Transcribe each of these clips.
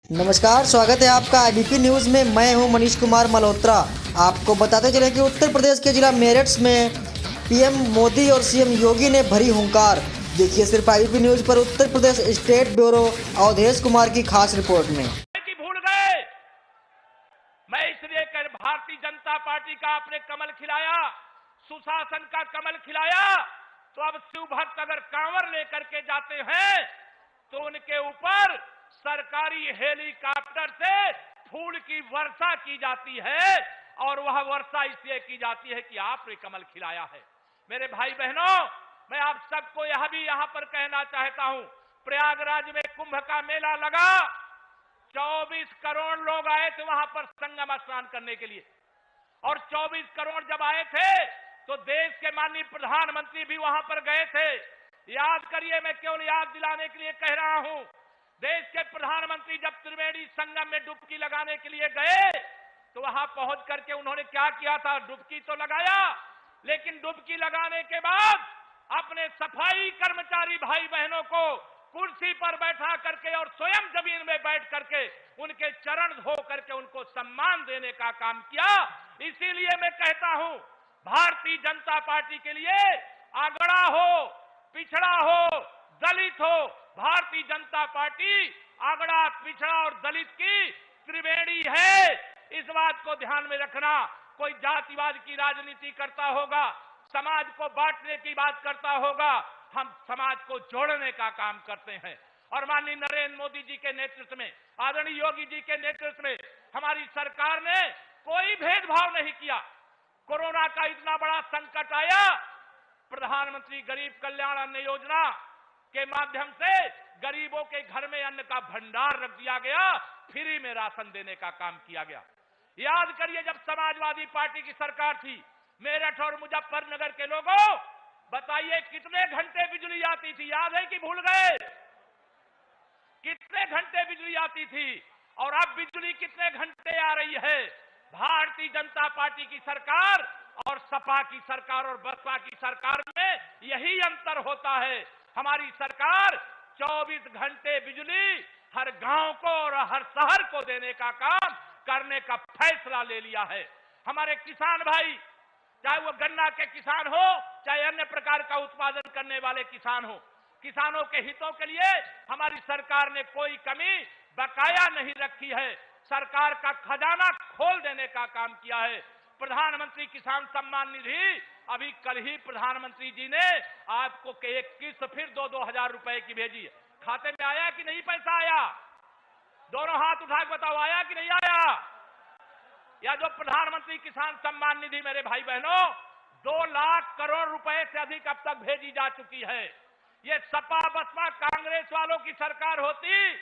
नमस्कार, स्वागत है आपका आईबीपी न्यूज में। मैं हूं मनीष कुमार मल्होत्रा। आपको बताते चले कि उत्तर प्रदेश के जिला मेरठ में पीएम मोदी और सीएम योगी ने भरी हुंकार। देखिए सिर्फ आईबीपी न्यूज पर उत्तर प्रदेश स्टेट ब्यूरो अवधेश कुमार की खास रिपोर्ट में। भूल गए, मैं इसलिए कर भारतीय जनता पार्टी का आपने कमल खिलाया, सुशासन का कमल खिलाया, तो अब शिव भक्त अगर कांवर लेकर के जाते हैं तो उनके ऊपर सरकारी हेलीकॉप्टर से फूल की वर्षा की जाती है, और वह वर्षा इसलिए की जाती है कि आपने कमल खिलाया है। मेरे भाई बहनों, मैं आप सबको यह भी यहां पर कहना चाहता हूं, प्रयागराज में कुंभ का मेला लगा, 24 करोड़ लोग आए थे वहां पर संगम स्नान करने के लिए, और 24 करोड़ जब आए थे तो देश के माननीय प्रधानमंत्री भी वहां पर गए थे। याद करिए, मैं केवल याद दिलाने के लिए कह रहा हूं, देश के प्रधानमंत्री जब त्रिवेणी संगम में डुबकी लगाने के लिए गए तो वहां पहुंच करके उन्होंने क्या किया था? डुबकी तो लगाया, लेकिन डुबकी लगाने के बाद अपने सफाई कर्मचारी भाई बहनों को कुर्सी पर बैठा करके और स्वयं जमीन में बैठ करके उनके चरण धो करके उनको सम्मान देने का काम किया। इसीलिए मैं कहता हूं, भारतीय जनता पार्टी के लिए अगड़ा हो, पिछड़ा हो, दलित हो, भारतीय जनता पार्टी अगड़ा, पिछड़ा और दलित की त्रिवेणी है। इस बात को ध्यान में रखना। कोई जातिवाद की राजनीति करता होगा, समाज को बांटने की बात करता होगा, हम समाज को जोड़ने का काम करते हैं। और माननीय नरेंद्र मोदी जी के नेतृत्व में, आदरणीय योगी जी के नेतृत्व में हमारी सरकार ने कोई भेदभाव नहीं किया। कोरोना का इतना बड़ा संकट आया, प्रधानमंत्री गरीब कल्याण अन्न योजना के माध्यम से गरीबों के घर में अन्न का भंडार रख दिया गया, फ्री में राशन देने का काम किया गया। याद करिए, जब समाजवादी पार्टी की सरकार थी, मेरठ और मुजफ्फरनगर के लोगों, बताइए कितने घंटे बिजली आती थी? याद है कि भूल गए? कितने घंटे बिजली आती थी? और अब बिजली कितने घंटे आ रही है? भारतीय जनता पार्टी की सरकार और सपा की सरकार और बसपा की सरकार में यही अंतर होता है। हमारी सरकार 24 घंटे बिजली हर गांव को और हर शहर को देने का काम करने का फैसला ले लिया है। हमारे किसान भाई, चाहे वो गन्ना के किसान हो, चाहे अन्य प्रकार का उत्पादन करने वाले किसान हो, किसानों के हितों के लिए हमारी सरकार ने कोई कमी बकाया नहीं रखी है। सरकार का खजाना खोल देने का काम किया है। प्रधानमंत्री किसान सम्मान निधि अभी कल ही प्रधानमंत्री जी ने आपको एक किस्त फिर 2-2 हजार रुपए की भेजी है। खाते में आया कि नहीं पैसा आया? दोनों हाथ उठा के बताओ, आया कि नहीं आया? या जो प्रधानमंत्री किसान सम्मान निधि, मेरे भाई बहनों, 2 लाख करोड़ रुपए से अधिक अब तक भेजी जा चुकी है। ये सपा बसपा कांग्रेस वालों की सरकार होती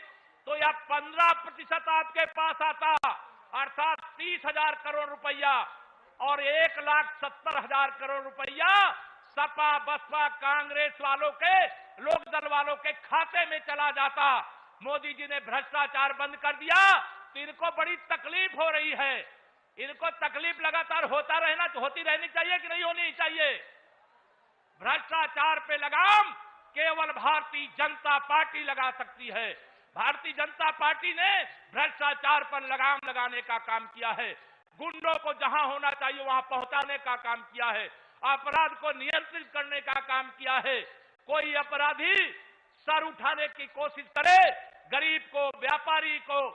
तो यह 15% आपके पास आता, अर्थात 30,000 करोड़ रुपया, और 1,70,000 करोड़ रुपया सपा बसपा कांग्रेस वालों के, लोक दल वालों के खाते में चला जाता। मोदी जी ने भ्रष्टाचार बंद कर दिया तो इनको बड़ी तकलीफ हो रही है। इनको तकलीफ लगातार होती रहनी चाहिए कि नहीं होनी चाहिए? भ्रष्टाचार पे लगाम केवल भारतीय जनता पार्टी लगा सकती है। भारतीय जनता पार्टी ने भ्रष्टाचार पर लगाम लगाने का काम किया है। गुंडों को जहां होना चाहिए वहां पहुंचाने का काम किया है। अपराध को नियंत्रित करने का काम किया है। कोई अपराधी सर उठाने की कोशिश करे, गरीब को, व्यापारी को,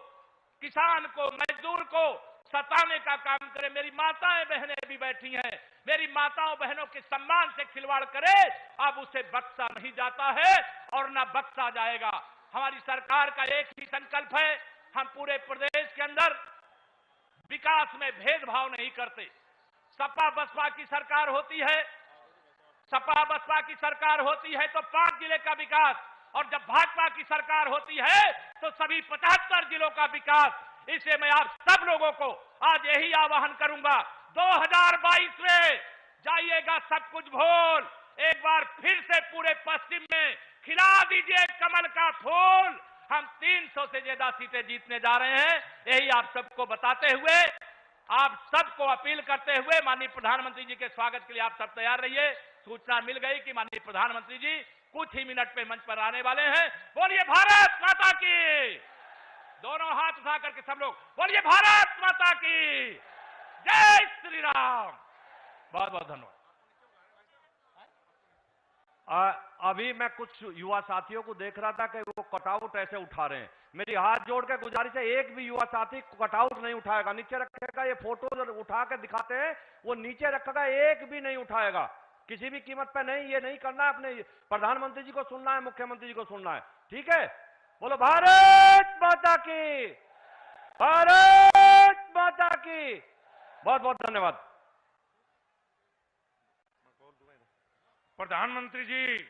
किसान को, मजदूर को सताने का काम करे, मेरी माताएं बहनें भी बैठी हैं, मेरी माताओं बहनों के सम्मान से खिलवाड़ करे, अब उसे बख्शा नहीं जाता है और न बख्शा जाएगा। हमारी सरकार का एक ही संकल्प है, हम पूरे प्रदेश के अंदर विकास में भेदभाव नहीं करते। सपा बसपा की सरकार होती है, सपा बसपा की सरकार होती है तो 5 जिले का विकास, और जब भाजपा की सरकार होती है तो सभी 75 जिलों का विकास। इसलिए मैं आप सब लोगों को आज यही आह्वान करूंगा, 2022 में जाइएगा सब कुछ भूल, एक बार फिर से पूरे पश्चिम में खिला दीजिए कमल का फूल। हम 300 से ज्यादा सीटें जीतने जा रहे हैं। यही आप सबको बताते हुए, आप सबको अपील करते हुए, माननीय प्रधानमंत्री जी के स्वागत के लिए आप सब तैयार रहिए। सूचना मिल गई कि माननीय प्रधानमंत्री जी कुछ ही मिनट में मंच पर आने वाले हैं। बोलिए भारत माता की। दोनों हाथ उठा करके सब लोग बोलिए भारत माता की जय श्री राम। बहुत बहुत धन्यवाद। अभी मैं कुछ युवा साथियों को देख रहा था कि वो कटआउट ऐसे उठा रहे हैं। मेरी हाथ जोड़ के गुजारिश है, एक भी युवा साथी कटआउट नहीं उठाएगा, नीचे रखेगा। ये फोटो उठा के दिखाते हैं, वो नीचे रखेगा, एक भी नहीं उठाएगा किसी भी कीमत पे नहीं। ये नहीं करना है, अपने प्रधानमंत्री जी को सुनना है, मुख्यमंत्री जी को सुनना है। ठीक है, बोलो भारत माता की, भारत माता की। बहुत बहुत धन्यवाद। प्रधानमंत्री जी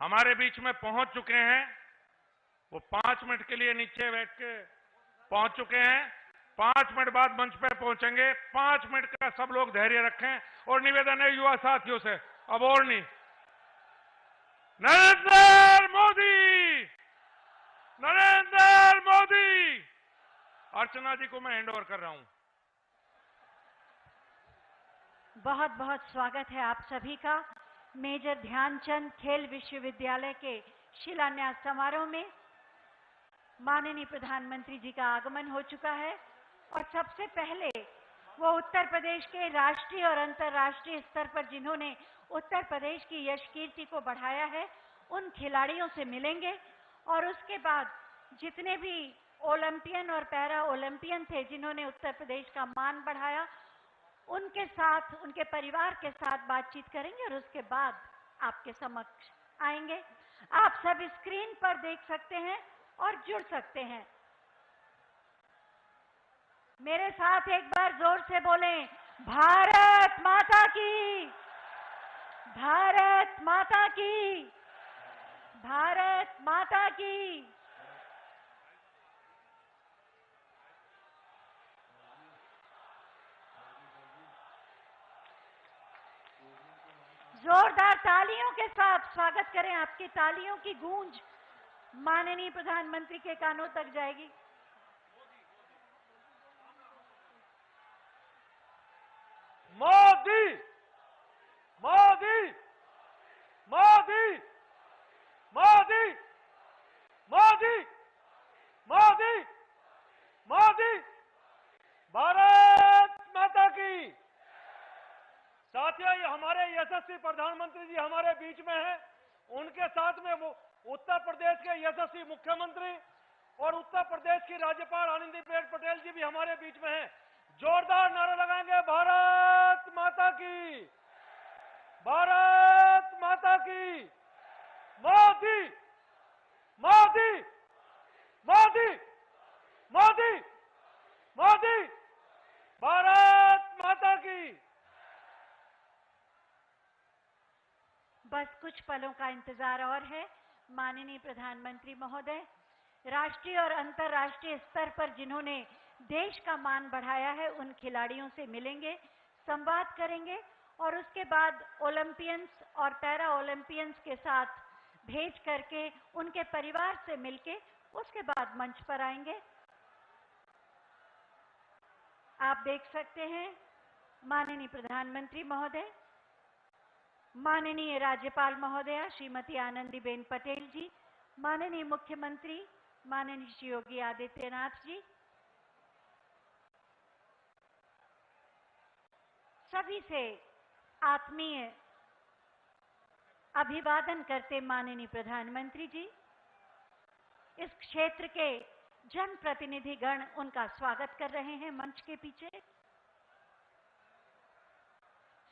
हमारे बीच में पहुंच चुके हैं। वो 5 मिनट के लिए नीचे बैठ के पहुंच चुके हैं। 5 मिनट बाद मंच पर पहुंचेंगे। 5 मिनट का सब लोग धैर्य रखें। और निवेदन है युवा साथियों से, अब और नहीं। नरेंद्र मोदी, नरेंद्र मोदी। अर्चना जी को मैं हैंड ओवर कर रहा हूं। बहुत बहुत स्वागत है आप सभी का मेजर ध्यानचंद खेल विश्वविद्यालय के शिलान्यास समारोह में। माननीय प्रधानमंत्री जी का आगमन हो चुका है और सबसे पहले वो उत्तर प्रदेश के राष्ट्रीय और अंतर्राष्ट्रीय स्तर पर जिन्होंने उत्तर प्रदेश की यश कीर्ति को बढ़ाया है, उन खिलाड़ियों से मिलेंगे। और उसके बाद जितने भी ओलंपियन और पैरा ओलंपियन थे जिन्होंने उत्तर प्रदेश का मान बढ़ाया, उनके साथ, उनके परिवार के साथ बातचीत करेंगे और उसके बाद आपके समक्ष आएंगे। आप सब स्क्रीन पर देख सकते हैं और जुड़ सकते हैं। मेरे साथ एक बार जोर से बोलें, भारत माता की, भारत माता की, भारत माता की। जोरदार तालियों के साथ स्वागत करें। आपकी तालियों की गूंज माननीय प्रधानमंत्री के कानों तक जाएगी। मोदी, मोदी, मोदी, मोदी, मोदी, मोदी, मोदी। भारत माता की। साथियों, ये हमारे यशस्वी प्रधानमंत्री जी हमारे बीच में हैं। उनके साथ में वो उत्तर प्रदेश के यशस्वी मुख्यमंत्री और उत्तर प्रदेश की राज्यपाल आनंदीबेन पटेल जी भी हमारे बीच में हैं। जोरदार नारा लगाएंगे, भारत माता की, भारत माता की। मोदी, मोदी, मोदी, मोदी, मोदी। भारत माता की। बस कुछ पलों का इंतजार और है। माननीय प्रधानमंत्री महोदय राष्ट्रीय और अंतर्राष्ट्रीय स्तर पर जिन्होंने देश का मान बढ़ाया है, उन खिलाड़ियों से मिलेंगे, संवाद करेंगे और उसके बाद ओलंपियंस और पैरा ओलंपियंस के साथ भेज करके उनके परिवार से मिलके उसके बाद मंच पर आएंगे। आप देख सकते हैं माननीय प्रधानमंत्री महोदय, माननीय राज्यपाल महोदया श्रीमती आनंदीबेन पटेल जी, माननीय मुख्यमंत्री माननीय श्री योगी आदित्यनाथ जी, सभी से आत्मीय अभिवादन करते माननीय प्रधानमंत्री जी। इस क्षेत्र के जनप्रतिनिधिगण उनका स्वागत कर रहे हैं मंच के पीछे।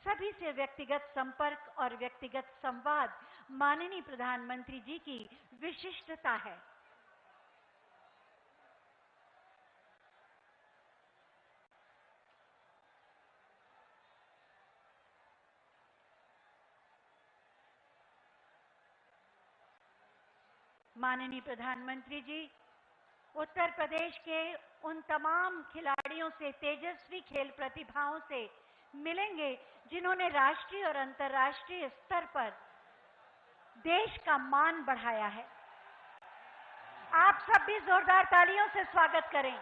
सभी से व्यक्तिगत संपर्क और व्यक्तिगत संवाद माननीय प्रधानमंत्री जी की विशिष्टता है। माननीय प्रधानमंत्री जी उत्तर प्रदेश के उन तमाम खिलाड़ियों से, तेजस्वी खेल प्रतिभाओं से मिलेंगे जिन्होंने राष्ट्रीय और अंतर्राष्ट्रीय स्तर पर देश का मान बढ़ाया है। आप सब भी जोरदार तालियों से स्वागत करें।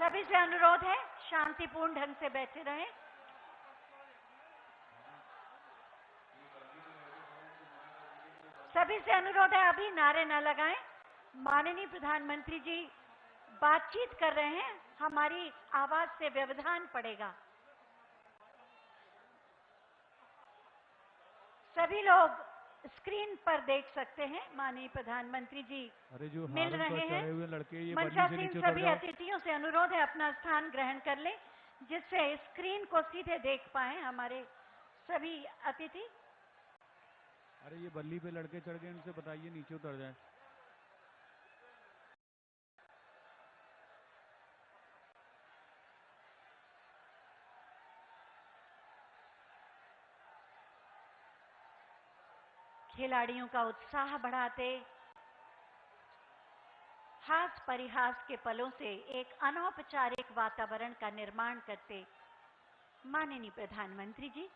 सभी से अनुरोध है शांतिपूर्ण ढंग से बैठे रहें। सभी से अनुरोध है अभी नारे न लगाएं। माननीय प्रधानमंत्री जी बातचीत कर रहे हैं, हमारी आवाज से व्यवधान पड़ेगा। सभी लोग स्क्रीन पर देख सकते हैं माननीय प्रधानमंत्री जी अरे जो मिल हारन पर रहे हैं। चढ़े हुए लड़के ये बल्ली से मंचासीन नीचे उतर सभी जाओ। अतिथियों से अनुरोध है अपना स्थान ग्रहण कर लें, जिससे स्क्रीन को सीधे देख पाए हमारे सभी अतिथि। अरे ये बल्ली पे लड़के चढ़ गए, इनसे बताइए नीचे उतर जाए। खिलाड़ियों का उत्साह बढ़ाते, हास परिहास के पलों से एक अनौपचारिक वातावरण का निर्माण करते माननीय प्रधानमंत्री जी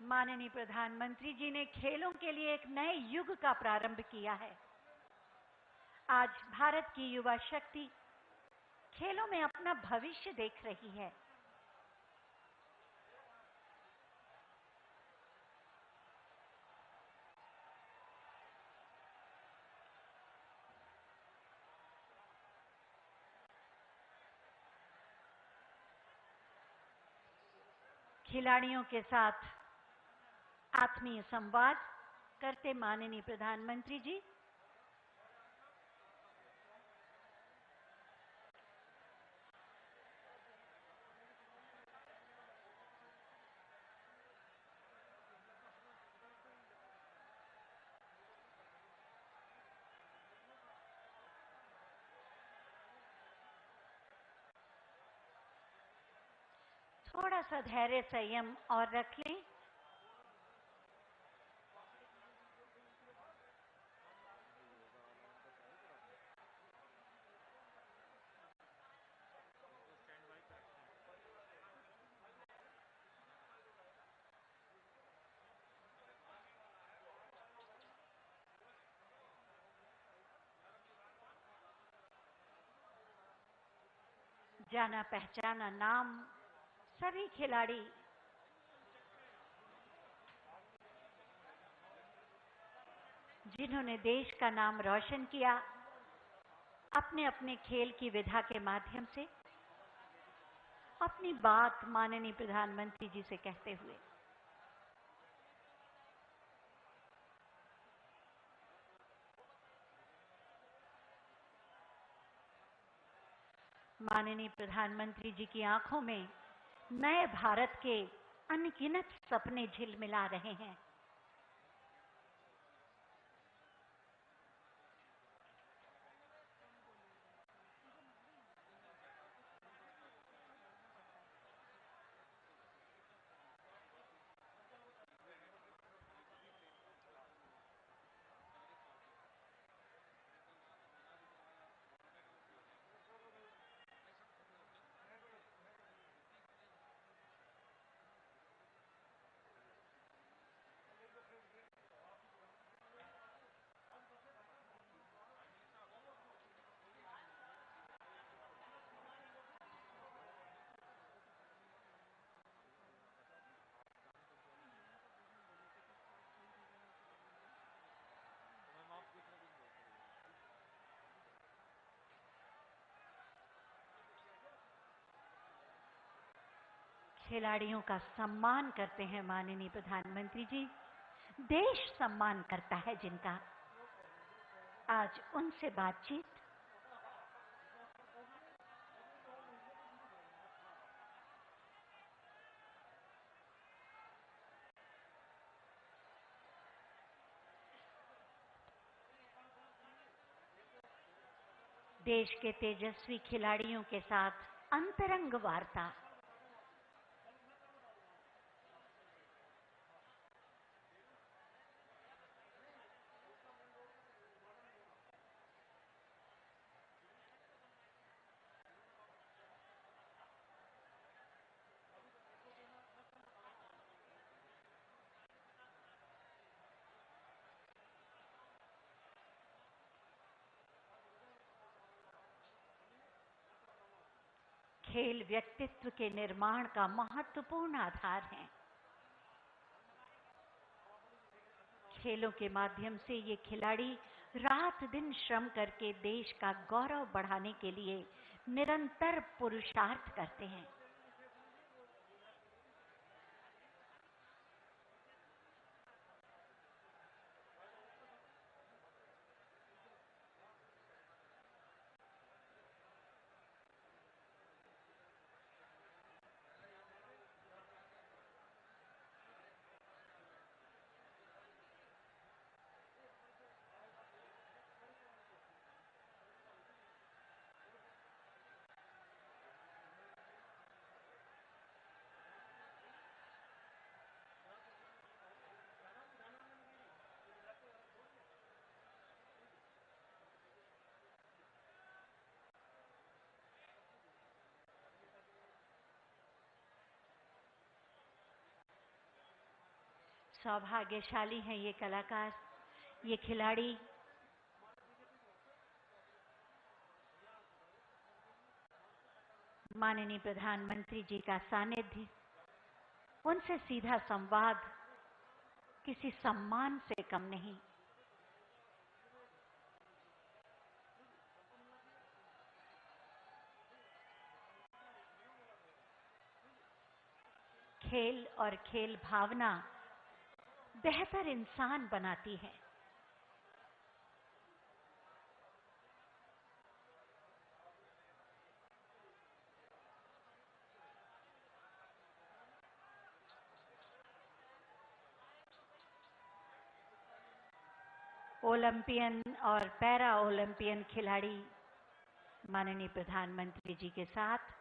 माननीय प्रधानमंत्री जी ने खेलों के लिए एक नए युग का प्रारंभ किया है। आज भारत की युवा शक्ति खेलों में अपना भविष्य देख रही है। खिलाड़ियों के साथ आत्मीय संवाद करते माननीय प्रधानमंत्री जी थोड़ा सा धैर्य संयम और रख लें। जाना पहचाना नाम सभी खिलाड़ी जिन्होंने देश का नाम रोशन किया अपने अपने खेल की विधा के माध्यम से अपनी बात माननीय प्रधानमंत्री जी से कहते हुए माननीय प्रधानमंत्री जी की आंखों में नए भारत के अनगिनत सपने झिलमिला रहे हैं। खिलाड़ियों का सम्मान करते हैं माननीय प्रधानमंत्री जी। देश सम्मान करता है जिनका। आज उनसे बातचीत देश के तेजस्वी खिलाड़ियों के साथ अंतरंग वार्ता। खेल व्यक्तित्व के निर्माण का महत्वपूर्ण आधार है। खेलों के माध्यम से ये खिलाड़ी रात दिन श्रम करके देश का गौरव बढ़ाने के लिए निरंतर पुरुषार्थ करते हैं। सौभाग्यशाली हैं ये कलाकार, ये खिलाड़ी। माननीय प्रधानमंत्री जी का सानिध्य, उनसे सीधा संवाद किसी सम्मान से कम नहीं। खेल और खेल भावना बेहतर इंसान बनाती है। ओलंपियन और पैरा ओलंपियन खिलाड़ी माननीय प्रधानमंत्री जी के साथ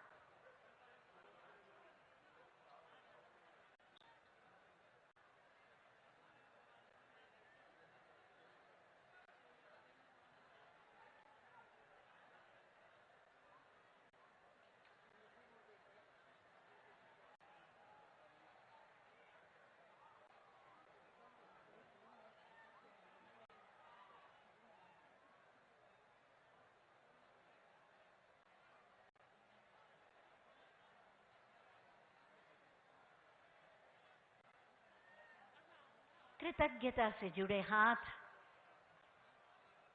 कृतज्ञता से जुड़े हाथ,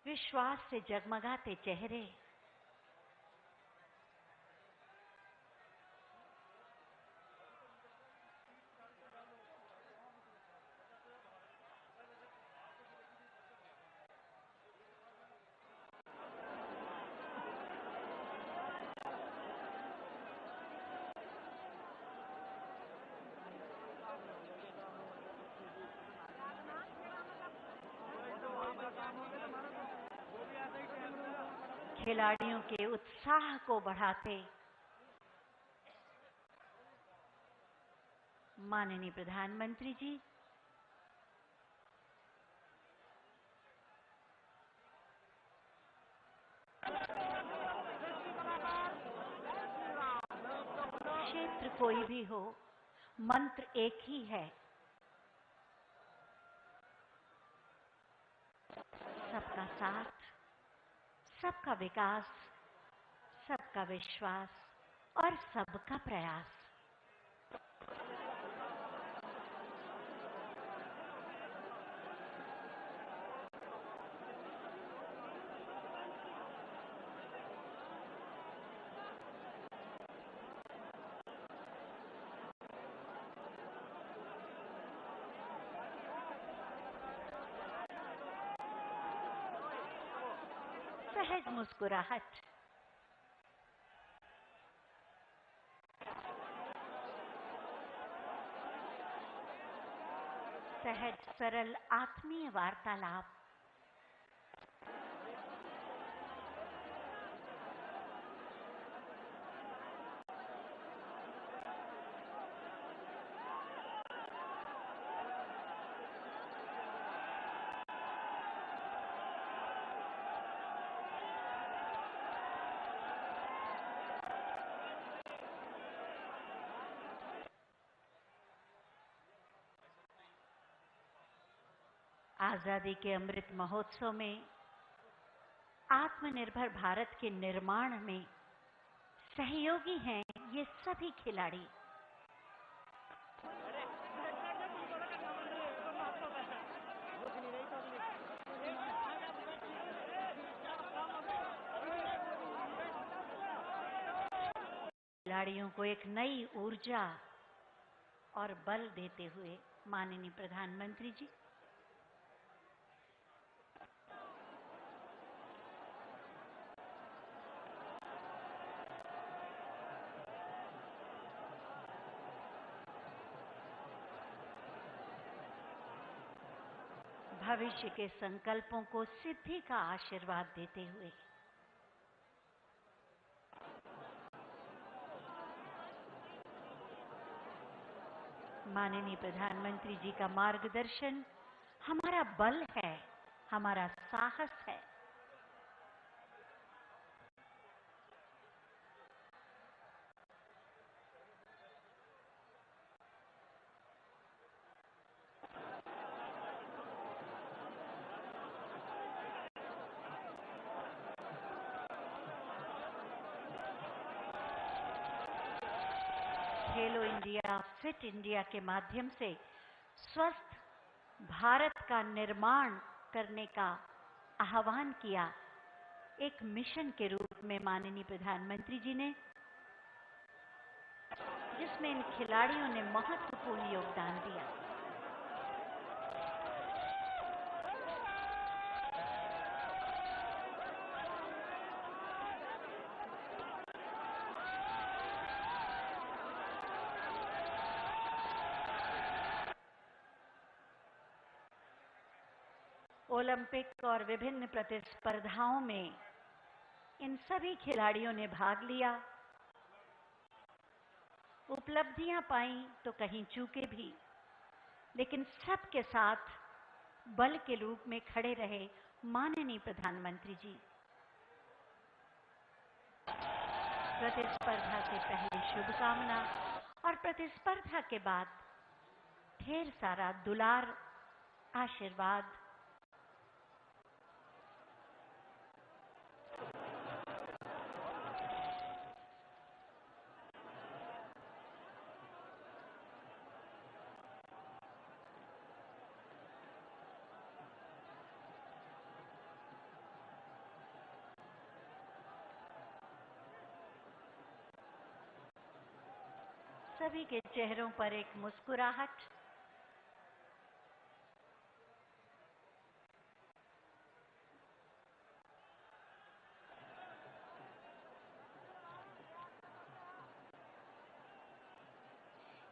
विश्वास से जगमगाते चेहरे, खिलाड़ियों के उत्साह को बढ़ाते माननीय प्रधानमंत्री जी क्षेत्र कोई भी हो, मंत्र एक ही है, सबका साथ, सबका विकास, सबका विश्वास और सबका प्रयास। सहज मुस्कुराहट, सहज सरल आत्मीय वार्तालाप, आजादी के अमृत महोत्सव में आत्मनिर्भर भारत के निर्माण में सहयोगी हैं ये सभी खिलाड़ी। खिलाड़ियों को एक नई ऊर्जा और बल देते हुए माननीय प्रधानमंत्री जी भविष्य के संकल्पों को सिद्धि का आशीर्वाद देते हुए माननीय प्रधानमंत्री जी का मार्गदर्शन हमारा बल है, हमारा साहस है। खेलो इंडिया, फिट इंडिया के माध्यम से स्वस्थ भारत का निर्माण करने का आह्वान किया। एक मिशन के रूप में माननीय प्रधानमंत्री जी ने, जिसमें इन खिलाड़ियों ने महत्वपूर्ण योगदान दिया। ओलंपिक और विभिन्न प्रतिस्पर्धाओं में इन सभी खिलाड़ियों ने भाग लिया, उपलब्धियां पाई तो कहीं चूके भी, लेकिन सबके साथ बल के रूप में खड़े रहे माननीय प्रधानमंत्री जी। प्रतिस्पर्धा से पहले शुभकामना और प्रतिस्पर्धा के बाद ढेर सारा दुलार, आशीर्वाद। सभी के चेहरों पर एक मुस्कुराहट।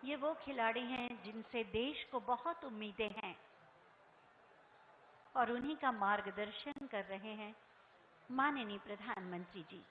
ये वो खिलाड़ी हैं जिनसे देश को बहुत उम्मीदें हैं और उन्हीं का मार्गदर्शन कर रहे हैं माननीय प्रधानमंत्री जी।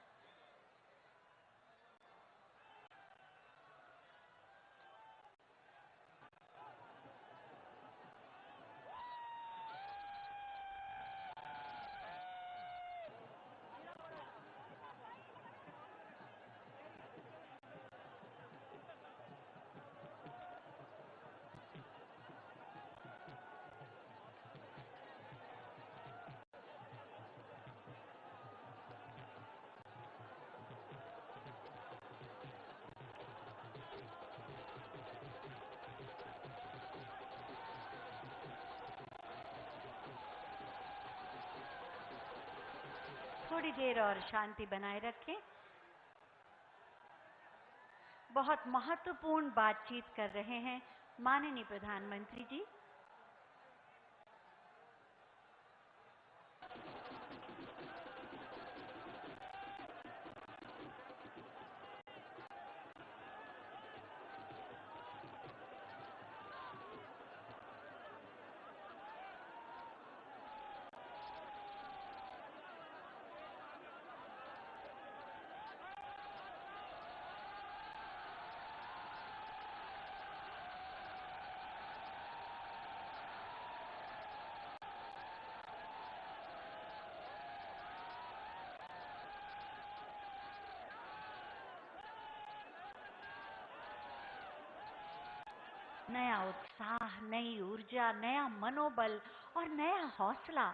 थोड़ी देर और शांति बनाए रखें। बहुत महत्वपूर्ण बातचीत कर रहे हैं माननीय प्रधानमंत्री जी। नया उत्साह, नई ऊर्जा, नया मनोबल और नया हौसला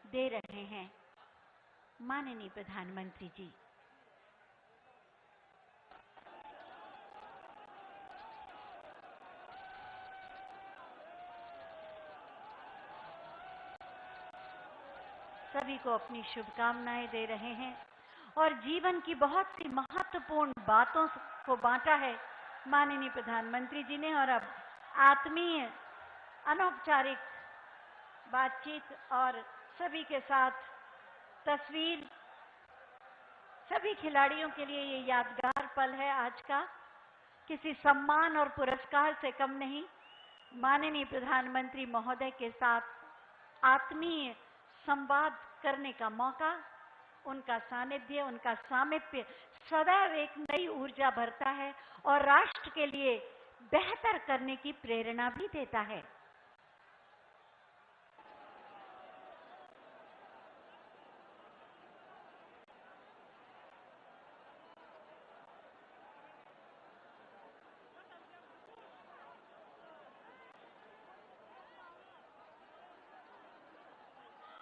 दे रहे हैं माननीय प्रधानमंत्री जी। सभी को अपनी शुभकामनाएं दे रहे हैं और जीवन की बहुत सी महत्वपूर्ण बातों को बांटा है माननीय प्रधानमंत्री जी ने। और अब आत्मीय अनौपचारिक बातचीत और सभी के साथ तस्वीर, सभी खिलाड़ियों के लिए ये यादगार पल है आज का। किसी सम्मान और पुरस्कार से कम नहीं, माननीय प्रधानमंत्री महोदय के साथ आत्मीय संवाद करने का मौका, उनका सानिध्य, उनका सामीप्य सदैव एक नई ऊर्जा भरता है और राष्ट्र के लिए बेहतर करने की प्रेरणा भी देता है।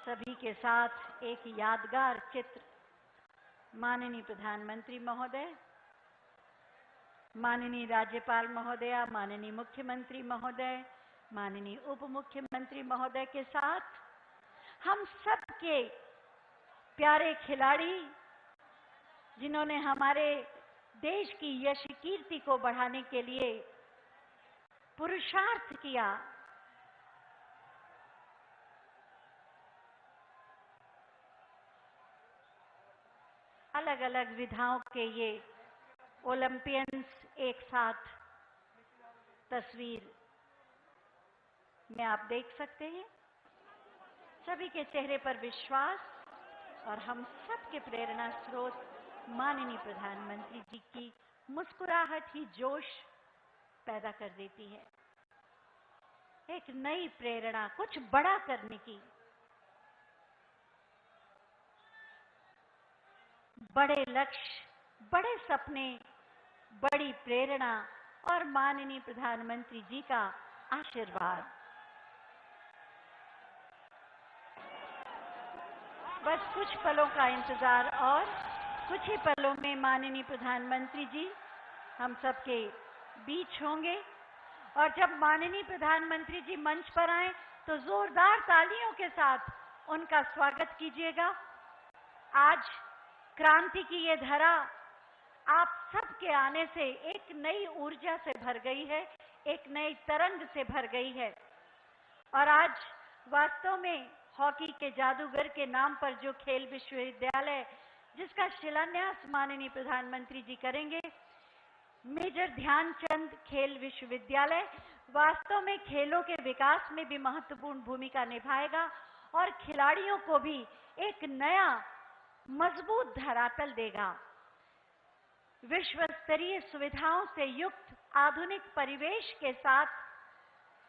सभी के साथ एक यादगार चित्र, माननीय प्रधानमंत्री महोदय, माननीय राज्यपाल महोदया, माननीय मुख्यमंत्री महोदय, माननीय उप मुख्यमंत्री महोदय के साथ हम सब के प्यारे खिलाड़ी, जिन्होंने हमारे देश की यश कीर्ति को बढ़ाने के लिए पुरुषार्थ किया। अलग अलग विधाओं के ये ओलंपियंस एक साथ तस्वीर में आप देख सकते हैं। सभी के चेहरे पर विश्वास और हम सब के प्रेरणा स्रोत माननीय प्रधानमंत्री जी की मुस्कुराहट ही जोश पैदा कर देती है। एक नई प्रेरणा, कुछ बड़ा करने की, बड़े लक्ष्य, बड़े सपने, बड़ी प्रेरणा और माननीय प्रधानमंत्री जी का आशीर्वाद। बस कुछ पलों का इंतजार और कुछ ही पलों में माननीय प्रधानमंत्री जी हम सबके बीच होंगे। और जब माननीय प्रधानमंत्री जी मंच पर आए तो जोरदार तालियों के साथ उनका स्वागत कीजिएगा। आज क्रांति की ये धरा आप सबके आने से एक नई ऊर्जा से भर गई है, एक नई तरंग से भर गई है। और आज वास्तव में हॉकी के जादूगर के नाम पर जो खेल विश्वविद्यालय, जिसका शिलान्यास माननीय प्रधानमंत्री जी करेंगे, मेजर ध्यानचंद खेल विश्वविद्यालय, वास्तव में खेलों के विकास में भी महत्वपूर्ण भूमिका निभाएगा और खिलाड़ियों को भी एक नया मजबूत धरातल देगा। विश्व स्तरीय सुविधाओं से युक्त आधुनिक परिवेश के साथ,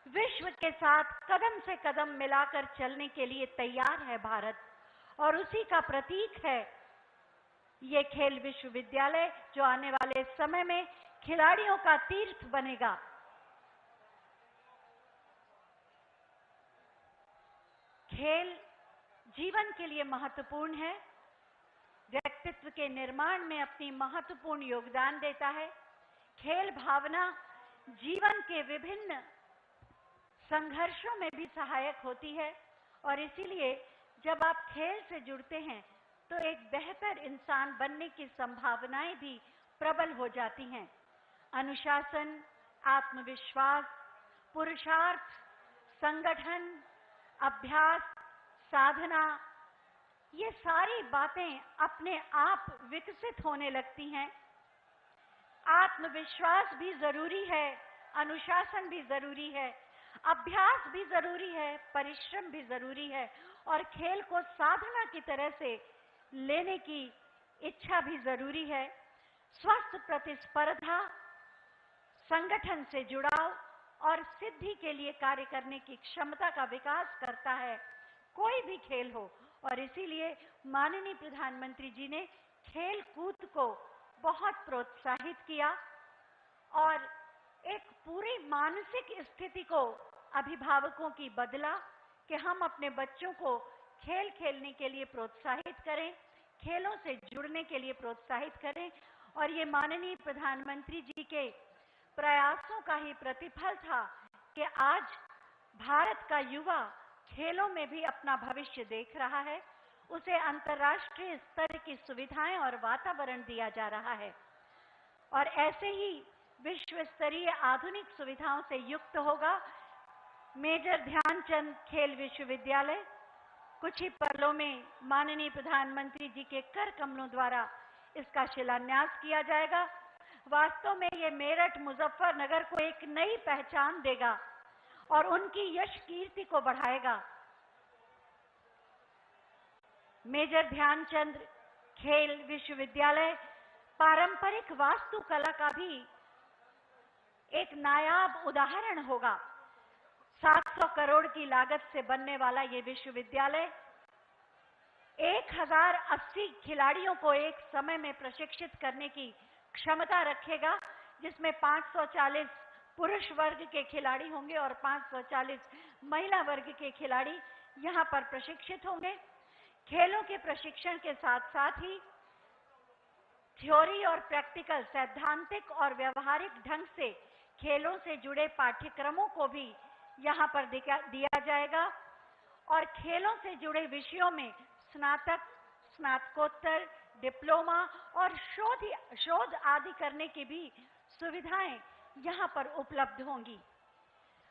विश्व के साथ कदम से कदम मिलाकर चलने के लिए तैयार है भारत, और उसी का प्रतीक है ये खेल विश्वविद्यालय, जो आने वाले समय में खिलाड़ियों का तीर्थ बनेगा। खेल जीवन के लिए महत्वपूर्ण है, व्यक्तित्व के निर्माण में अपनी महत्वपूर्ण योगदान देता है। खेल भावना जीवन के विभिन्न संघर्षों में भी सहायक होती है और इसीलिए जब आप खेल से जुड़ते हैं तो एक बेहतर इंसान बनने की संभावनाएं भी प्रबल हो जाती हैं। अनुशासन, आत्मविश्वास, पुरुषार्थ, संगठन, अभ्यास, साधना, ये सारी बातें अपने आप विकसित होने लगती हैं। आत्मविश्वास भी जरूरी है, अनुशासन भी जरूरी है, अभ्यास भी जरूरी है, परिश्रम भी जरूरी है और खेल को साधना की तरह से लेने की इच्छा भी जरूरी है। स्वस्थ प्रतिस्पर्धा, संगठन से जुड़ाव और सिद्धि के लिए कार्य करने की क्षमता का विकास करता है कोई भी खेल हो, और इसीलिए माननीय प्रधानमंत्री जी ने खेल कूद को बहुत प्रोत्साहित किया और एक पूरी मानसिक स्थिति को अभिभावकों की बदला कि हम अपने बच्चों को खेल खेलने के लिए प्रोत्साहित करें, खेलों से जुड़ने के लिए प्रोत्साहित करें। और ये माननीय प्रधानमंत्री जी के प्रयासों का ही प्रतिफल था कि आज भारत का युवा खेलों में भी अपना भविष्य देख रहा है उसे अंतर्राष्ट्रीय स्तर की सुविधाएं और वातावरण दिया जा रहा है और ऐसे ही विश्व स्तरीय आधुनिक सुविधाओं से युक्त होगा मेजर ध्यानचंद खेल विश्वविद्यालय। कुछ ही पलों में माननीय प्रधानमंत्री जी के कर कमलों द्वारा इसका शिलान्यास किया जाएगा। वास्तव में ये मेरठ मुजफ्फरनगर को एक नई पहचान देगा और उनकी यश कीर्ति को बढ़ाएगा। मेजर ध्यानचंद खेल विश्वविद्यालय पारंपरिक वास्तुकला का भी एक नायाब उदाहरण होगा। 700 करोड़ की लागत से बनने वाला ये विश्वविद्यालय 1080 खिलाड़ियों को एक समय में प्रशिक्षित करने की क्षमता रखेगा, जिसमें 540 पुरुष वर्ग के खिलाड़ी होंगे और 540 महिला वर्ग के खिलाड़ी यहां पर प्रशिक्षित होंगे। खेलों के प्रशिक्षण के साथ साथ ही थ्योरी और प्रैक्टिकल, सैद्धांतिक और व्यवहारिक ढंग से खेलों से जुड़े पाठ्यक्रमों को भी यहां पर दिया जाएगा और खेलों से जुड़े विषयों में स्नातक, स्नातकोत्तर, डिप्लोमा और शोध आदि करने की भी सुविधाएं यहां पर उपलब्ध होंगी।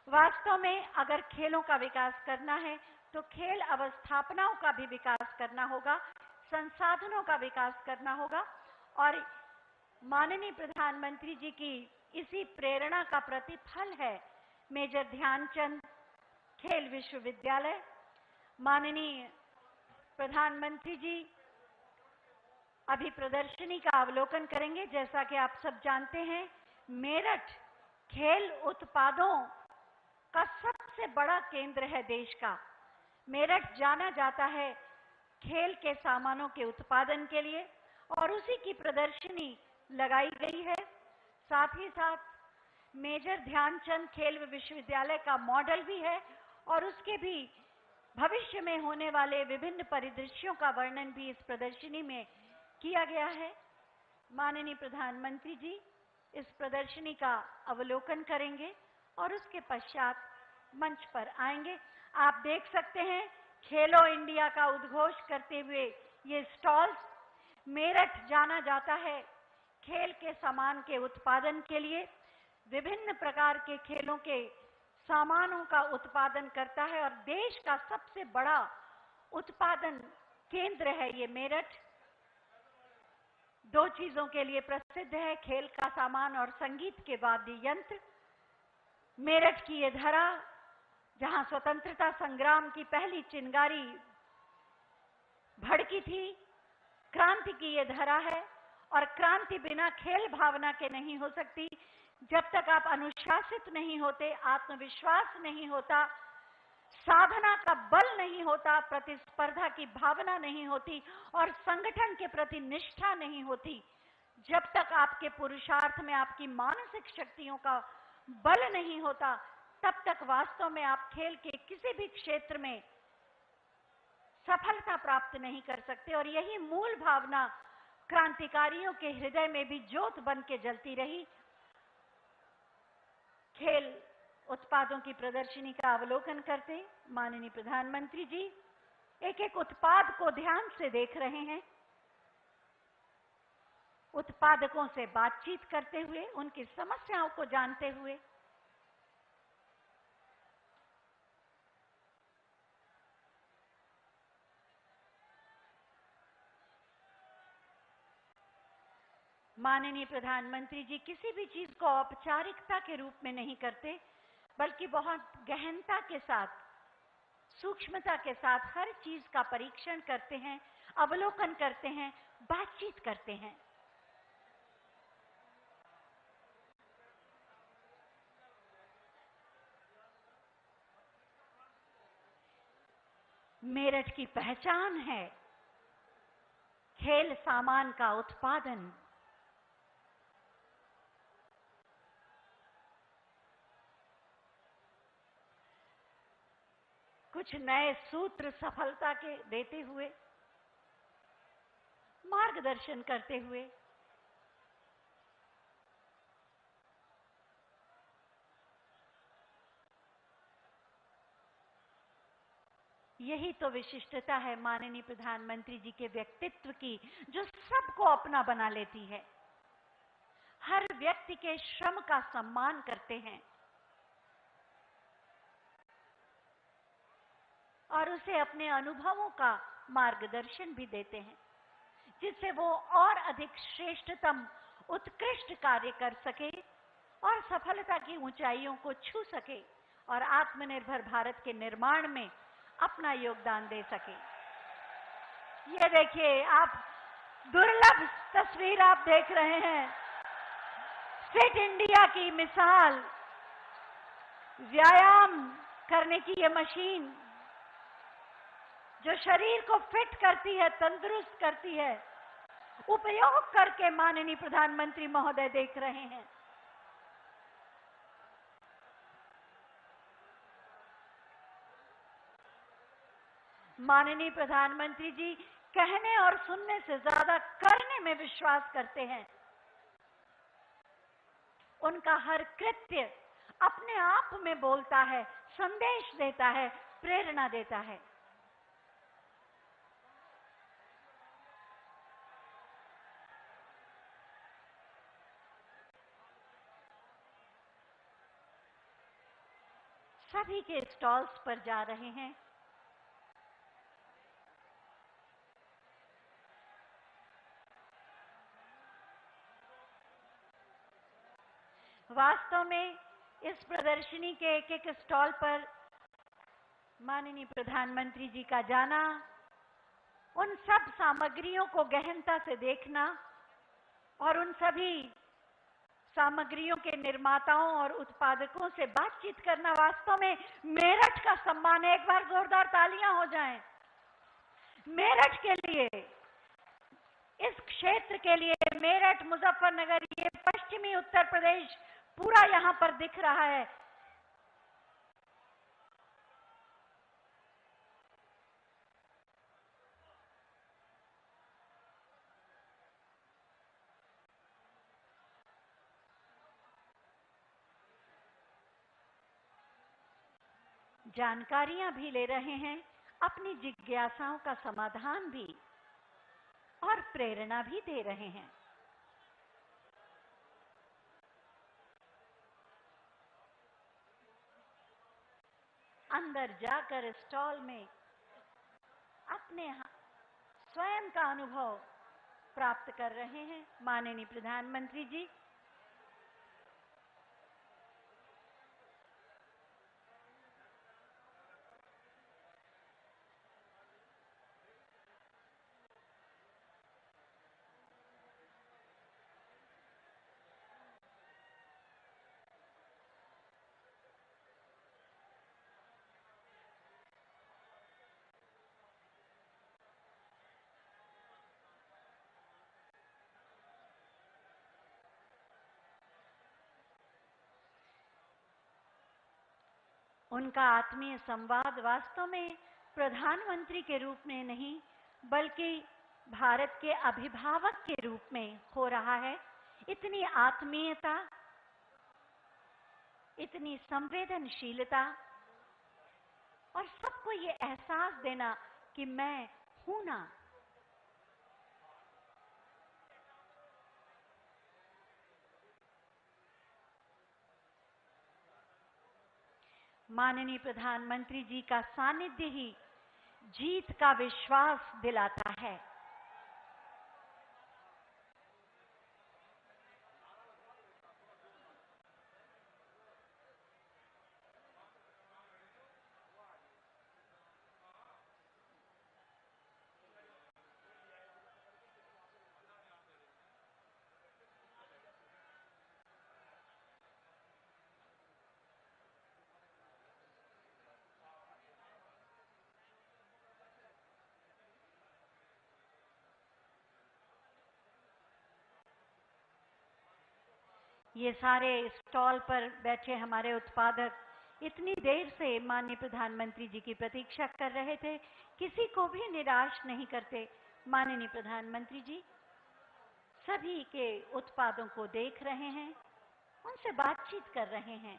वास्तव में अगर खेलों का विकास करना है तो खेल अवस्थापनाओं का भी विकास करना होगा, संसाधनों का विकास करना होगा और माननीय प्रधानमंत्री जी की इसी प्रेरणा का प्रतिफल है मेजर ध्यानचंद खेल विश्वविद्यालय। माननीय प्रधानमंत्री जी अभी प्रदर्शनी का अवलोकन करेंगे। जैसा कि आप सब जानते हैं, मेरठ खेल उत्पादों का सबसे बड़ा केंद्र है देश का। मेरठ जाना जाता है खेल के सामानों के उत्पादन के लिए और उसी की प्रदर्शनी लगाई गई है। साथ ही साथ मेजर ध्यानचंद खेल विश्वविद्यालय का मॉडल भी है और उसके भी भविष्य में होने वाले विभिन्न परिदृश्यों का वर्णन भी इस प्रदर्शनी में किया गया है। माननीय प्रधानमंत्री जी इस प्रदर्शनी का अवलोकन करेंगे और उसके पश्चात मंच पर आएंगे। आप देख सकते हैं खेलो इंडिया का उद्घोष करते हुए ये स्टॉल्स। मेरठ जाना जाता है खेल के सामान के उत्पादन के लिए, विभिन्न प्रकार के खेलों के सामानों का उत्पादन करता है और देश का सबसे बड़ा उत्पादन केंद्र है ये मेरठ। 2 चीजों के लिए प्रसिद्ध है, खेल का सामान और संगीत के वाद्य यंत्र। मेरठ की ये धरा जहां स्वतंत्रता संग्राम की पहली चिंगारी भड़की थी, क्रांति की ये धरा है और क्रांति बिना खेल भावना के नहीं हो सकती। जब तक आप अनुशासित नहीं होते, आत्मविश्वास नहीं होता, साधना का बल नहीं होता, प्रतिस्पर्धा की भावना नहीं होती और संगठन के प्रति निष्ठा नहीं होती, जब तक आपके पुरुषार्थ में आपकी मानसिक शक्तियों का बल नहीं होता, तब तक वास्तव में आप खेल के किसी भी क्षेत्र में सफलता प्राप्त नहीं कर सकते। और यही मूल भावना क्रांतिकारियों के हृदय में भी ज्योत बन के जलती रही। खेल उत्पादों की प्रदर्शनी का अवलोकन करते माननीय प्रधानमंत्री जी एक एक उत्पाद को ध्यान से देख रहे हैं, उत्पादकों से बातचीत करते हुए, उनकी समस्याओं को जानते हुए। माननीय प्रधानमंत्री जी किसी भी चीज को औपचारिकता के रूप में नहीं करते, बल्कि बहुत गहनता के साथ, सूक्ष्मता के साथ हर चीज का परीक्षण करते हैं, अवलोकन करते हैं, बातचीत करते हैं। मेरठ की पहचान है खेल सामान का उत्पादन। कुछ नए सूत्र सफलता के देते हुए, मार्गदर्शन करते हुए यही तो विशिष्टता है माननीय प्रधानमंत्री जी के व्यक्तित्व की, जो सबको अपना बना लेती है। हर व्यक्ति के श्रम का सम्मान करते हैं और उसे अपने अनुभवों का मार्गदर्शन भी देते हैं, जिससे वो और अधिक श्रेष्ठतम उत्कृष्ट कार्य कर सके और सफलता की ऊंचाइयों को छू सके और आत्मनिर्भर भारत के निर्माण में अपना योगदान दे सके। ये देखिए, आप दुर्लभ तस्वीर आप देख रहे हैं, फिट इंडिया की मिसाल, व्यायाम करने की ये मशीन जो शरीर को फिट करती है, तंदुरुस्त करती है, उपयोग करके माननीय प्रधानमंत्री महोदय देख रहे हैं। माननीय प्रधानमंत्री जी कहने और सुनने से ज्यादा करने में विश्वास करते हैं। उनका हर कृत्य अपने आप में बोलता है, संदेश देता है, प्रेरणा देता है। सभी के स्टॉल्स पर जा रहे हैं। वास्तव में इस प्रदर्शनी के एक एक स्टॉल पर माननीय प्रधानमंत्री जी का जाना, उन सब सामग्रियों को गहनता से देखना और उन सभी सामग्रियों के निर्माताओं और उत्पादकों से बातचीत करना वास्तव में मेरठ का सम्मान है। एक बार जोरदार तालियां हो जाएं मेरठ के लिए, इस क्षेत्र के लिए। मेरठ, मुजफ्फरनगर, ये पश्चिमी उत्तर प्रदेश पूरा यहां पर दिख रहा है। जानकारियां भी ले रहे हैं, अपनी जिज्ञासाओं का समाधान भी और प्रेरणा भी दे रहे हैं। अंदर जाकर स्टॉल में अपने स्वयं का अनुभव प्राप्त कर रहे हैं माननीय प्रधानमंत्री जी। उनका आत्मीय संवाद वास्तव में प्रधानमंत्री के रूप में नहीं, बल्कि भारत के अभिभावक के रूप में हो रहा है। इतनी आत्मीयता, इतनी संवेदनशीलता और सबको ये एहसास देना कि मैं हूं ना। माननीय प्रधानमंत्री जी का सानिध्य ही जीत का विश्वास दिलाता है। ये सारे स्टॉल पर बैठे हमारे उत्पादक इतनी देर से माननीय प्रधानमंत्री जी की प्रतीक्षा कर रहे थे। किसी को भी निराश नहीं करते माननीय प्रधानमंत्री जी। सभी के उत्पादों को देख रहे हैं, उनसे बातचीत कर रहे हैं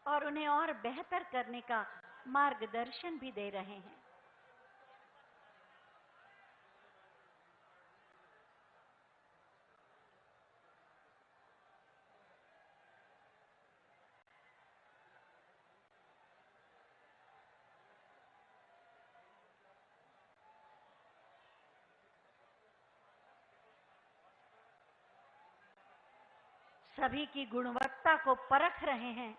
और उन्हें और बेहतर करने का मार्गदर्शन भी दे रहे हैं। सभी की गुणवत्ता को परख रहे हैं।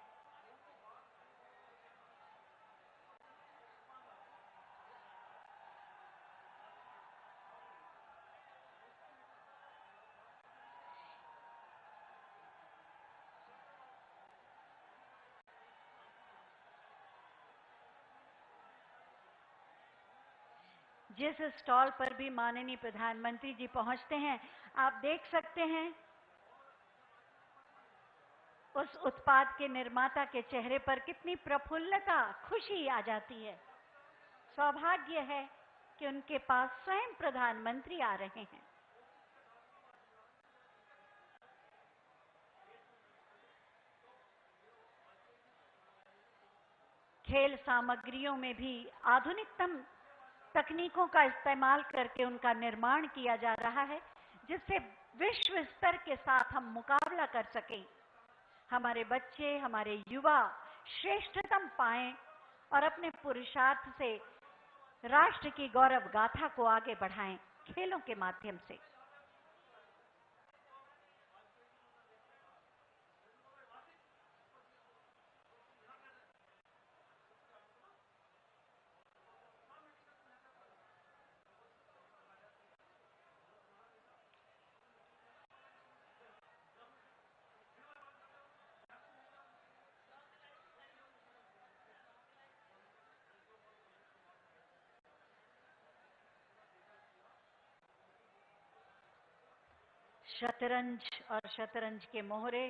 जिस स्टॉल पर भी माननीय प्रधानमंत्री जी पहुंचते हैं, आप देख सकते हैं उस उत्पाद के निर्माता के चेहरे पर कितनी प्रफुल्लता, खुशी आ जाती है। सौभाग्य है कि उनके पास स्वयं प्रधानमंत्री आ रहे हैं। खेल सामग्रियों में भी आधुनिकतम तकनीकों का इस्तेमाल करके उनका निर्माण किया जा रहा है, जिससे विश्व स्तर के साथ हम मुकाबला कर सकें। हमारे बच्चे, हमारे युवा श्रेष्ठतम पाएं और अपने पुरुषार्थ से राष्ट्र की गौरव गाथा को आगे बढ़ाएं खेलों के माध्यम से। शतरंज और शतरंज के मोहरे,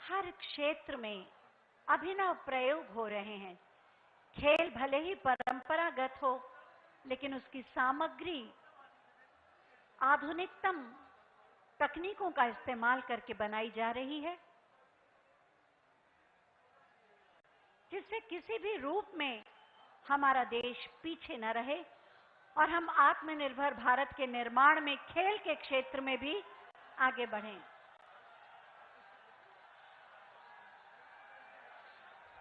हर क्षेत्र में अभिनव प्रयोग हो रहे हैं। खेल भले ही परंपरागत हो, लेकिन उसकी सामग्री आधुनिकतम तकनीकों का इस्तेमाल करके बनाई जा रही है, जिससे किसी भी रूप में हमारा देश पीछे न रहे और हम आत्मनिर्भर भारत के निर्माण में खेल के क्षेत्र में भी आगे बढ़ें।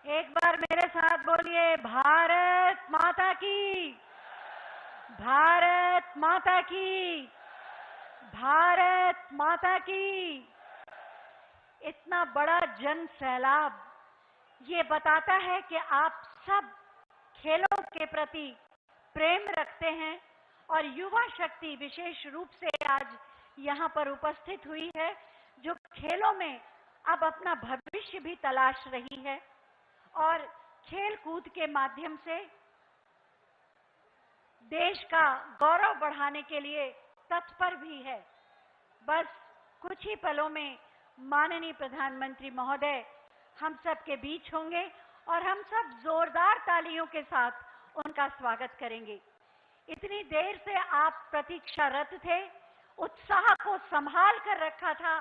एक बार मेरे साथ बोलिए, भारत माता की, भारत माता की, भारत माता की। इतना बड़ा जन सैलाब ये बताता है कि आप सब खेलों के प्रति प्रेम रखते हैं और युवा शक्ति विशेष रूप से आज यहाँ पर उपस्थित हुई है, जो खेलों में अब अपना भविष्य भी तलाश रही है और खेल कूद के माध्यम से देश का गौरव बढ़ाने के लिए तत्पर भी है। बस कुछ ही पलों में माननीय प्रधानमंत्री महोदय हम सब के बीच होंगे और हम सब जोरदार तालियों के साथ उनका स्वागत करेंगे। इतनी देर से आप प्रतीक्षारत थे, उत्साह को संभाल कर रखा था।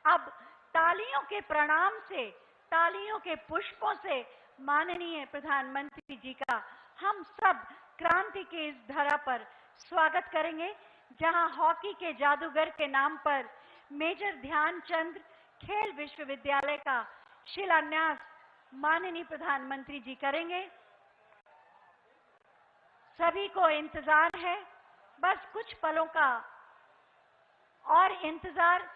अब तालियों के प्रणाम से, तालियों के पुष्पों से माननीय प्रधानमंत्री जी का हम सब क्रांति के इस धरा पर स्वागत करेंगे, जहां हॉकी के जादूगर के नाम पर मेजर ध्यानचंद खेल विश्वविद्यालय का शिलान्यास माननीय प्रधानमंत्री जी करेंगे। सभी को इंतजार है, बस कुछ पलों का और इंतजार।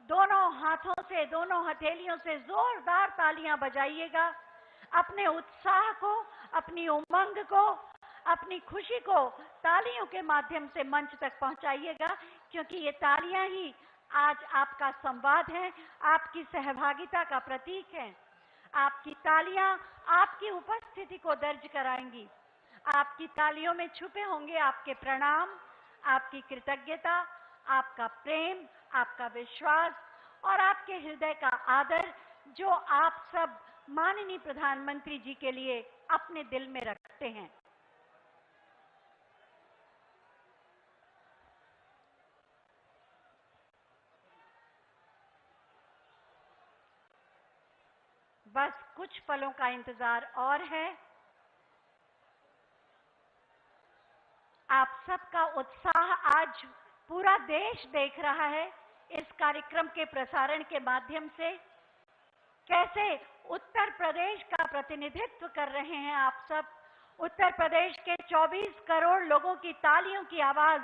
दोनों हाथों से, दोनों हथेलियों से जोरदार तालियां बजाइएगा। अपने उत्साह को, अपनी उमंग को, अपनी खुशी को तालियों के माध्यम से मंच तक पहुंचाइएगा, क्योंकि ये तालियां ही आज आपका संवाद है, आपकी सहभागिता का प्रतीक है। आपकी तालियां आपकी उपस्थिति को दर्ज कराएंगी। आपकी तालियों में छुपे होंगे आपके प्रणाम, आपकी कृतज्ञता, आपका प्रेम, आपका विश्वास और आपके हृदय का आदर, जो आप सब माननीय प्रधानमंत्री जी के लिए अपने दिल में रखते हैं। बस कुछ पलों का इंतजार और है। आप सबका उत्साह आज पूरा देश देख रहा है इस कार्यक्रम के प्रसारण के माध्यम से। कैसे उत्तर प्रदेश का प्रतिनिधित्व कर रहे हैं आप सब। उत्तर प्रदेश के 24 करोड़ लोगों की तालियों की आवाज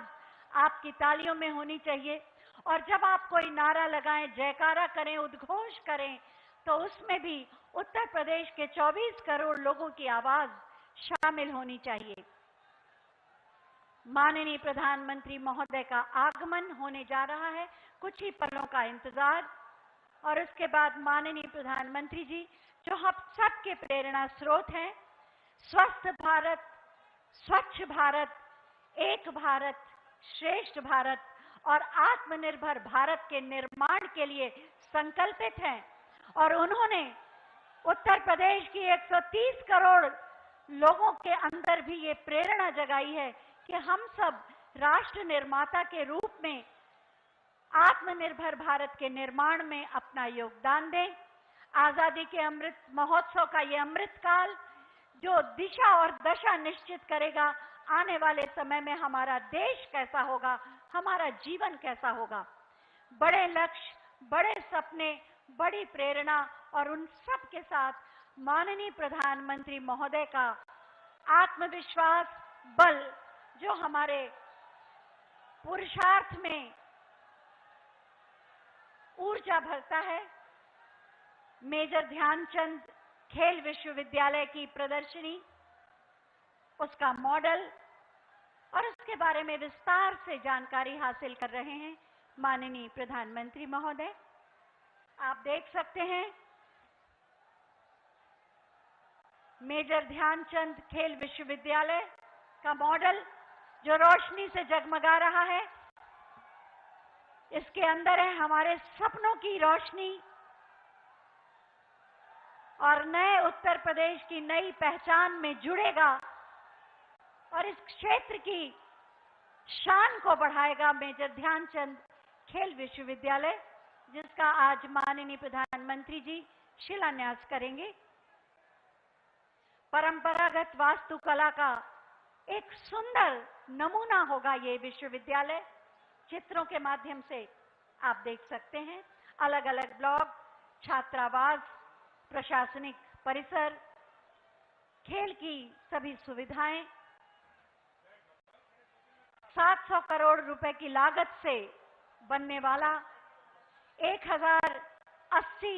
आपकी तालियों में होनी चाहिए। और जब आप कोई नारा लगाएं, जयकारा करें, उद्घोष करें, तो उसमें भी उत्तर प्रदेश के 24 करोड़ लोगों की आवाज शामिल होनी चाहिए। माननीय प्रधानमंत्री महोदय का आगमन होने जा रहा है, कुछ ही पलों का इंतजार। और उसके बाद माननीय प्रधानमंत्री जी, जो हम सबके प्रेरणा स्रोत हैं, स्वस्थ भारत, स्वच्छ भारत, एक भारत, श्रेष्ठ भारत और आत्मनिर्भर भारत के निर्माण के लिए संकल्पित हैं। और उन्होंने उत्तर प्रदेश की 130 करोड़ लोगों के अंदर भी ये प्रेरणा जगाई है कि हम सब राष्ट्र निर्माता के रूप में आत्मनिर्भर भारत के निर्माण में अपना योगदान दें। आजादी के अमृत महोत्सव का ये अमृत काल जो दिशा और दशा निश्चित करेगा आने वाले समय में हमारा देश कैसा होगा, हमारा जीवन कैसा होगा। बड़े लक्ष्य, बड़े सपने, बड़ी प्रेरणा और उन सब के साथ माननीय प्रधानमंत्री महोदय का आत्मविश्वास, बल जो हमारे पुरुषार्थ में ऊर्जा भरता है। मेजर ध्यानचंद खेल विश्वविद्यालय की प्रदर्शनी, उसका मॉडल और उसके बारे में विस्तार से जानकारी हासिल कर रहे हैं माननीय प्रधानमंत्री महोदय। आप देख सकते हैं मेजर ध्यानचंद खेल विश्वविद्यालय का मॉडल जो रोशनी से जगमगा रहा है। इसके अंदर है हमारे सपनों की रोशनी और नए उत्तर प्रदेश की नई पहचान में जुड़ेगा और इस क्षेत्र की शान को बढ़ाएगा मेजर ध्यानचंद खेल विश्वविद्यालय, जिसका आज माननीय प्रधानमंत्री जी शिलान्यास करेंगे। परंपरागत वास्तुकला का एक सुंदर नमूना होगा ये विश्वविद्यालय। चित्रों के माध्यम से आप देख सकते हैं अलग अलग ब्लॉक, छात्रावास, प्रशासनिक परिसर, खेल की सभी सुविधाएं। 700 करोड़ रुपए की लागत से बनने वाला 1080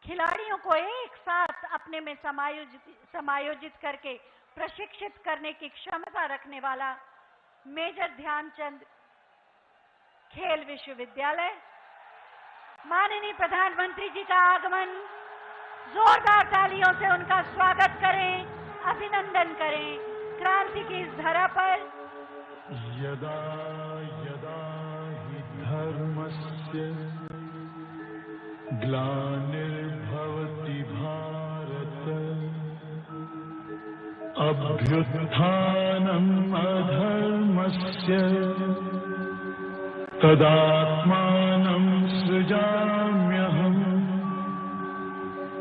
खिलाड़ियों को एक साथ अपने में समायोजित करके प्रशिक्षित करने की क्षमता रखने वाला मेजर ध्यानचंद खेल विश्वविद्यालय। माननीय प्रधानमंत्री जी का आगमन, जोरदार तालियों से उनका स्वागत करें, अभिनंदन करें। क्रांति की इस धरा पर यदा यदा हि धर्मस्य ग्लानिर्भवति भारत अभ्युत्थानम् अधर्मस्य तदात्मानं सृजाम्यहम्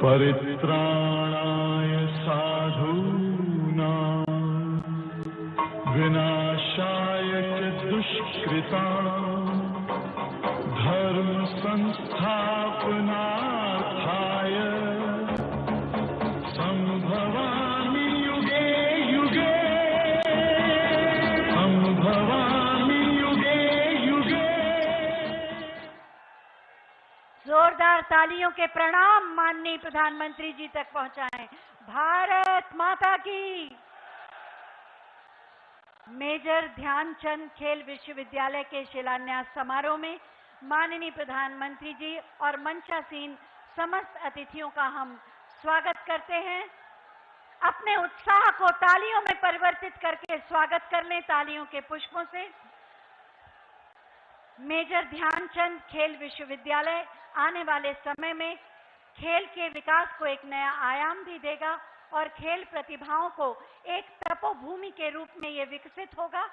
परित्राणाय साधूनां विनाशाय च दुष्कृतां धर्म संस्थापनार्थाय संभवामि युगे युगे संभवामि युगे युगे। जोरदार तालियों के प्रणाम माननीय प्रधानमंत्री जी तक पहुंचाएं। भारत माता की। मेजर ध्यानचंद खेल विश्वविद्यालय के शिलान्यास समारोह में माननीय प्रधानमंत्री जी और मंचासीन समस्त अतिथियों का हम स्वागत करते हैं। अपने उत्साह को तालियों में परिवर्तित करके स्वागत कर लें तालियों के पुष्पों से। मेजर ध्यानचंद खेल विश्वविद्यालय आने वाले समय में खेल के विकास को एक नया आयाम भी देगा और खेल प्रतिभाओं को एक तपोभूमि के रूप में ये विकसित होगा।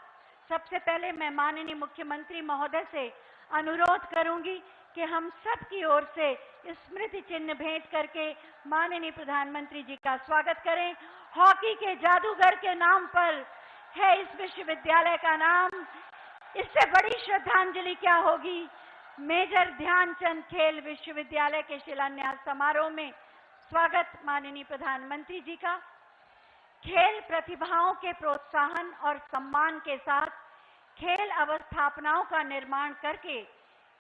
सबसे पहले मैं माननीय मुख्यमंत्री महोदय से अनुरोध करूंगी कि हम सब की ओर से स्मृति चिन्ह भेंट करके माननीय प्रधानमंत्री जी का स्वागत करें। हॉकी के जादूगर के नाम पर है इस विश्वविद्यालय का नाम, इससे बड़ी श्रद्धांजलि क्या होगी। मेजर ध्यानचंद खेल विश्वविद्यालय के शिलान्यास समारोह में स्वागत माननीय प्रधानमंत्री जी का। खेल प्रतिभाओं के प्रोत्साहन और सम्मान के साथ खेल अवस्थापनाओं का निर्माण करके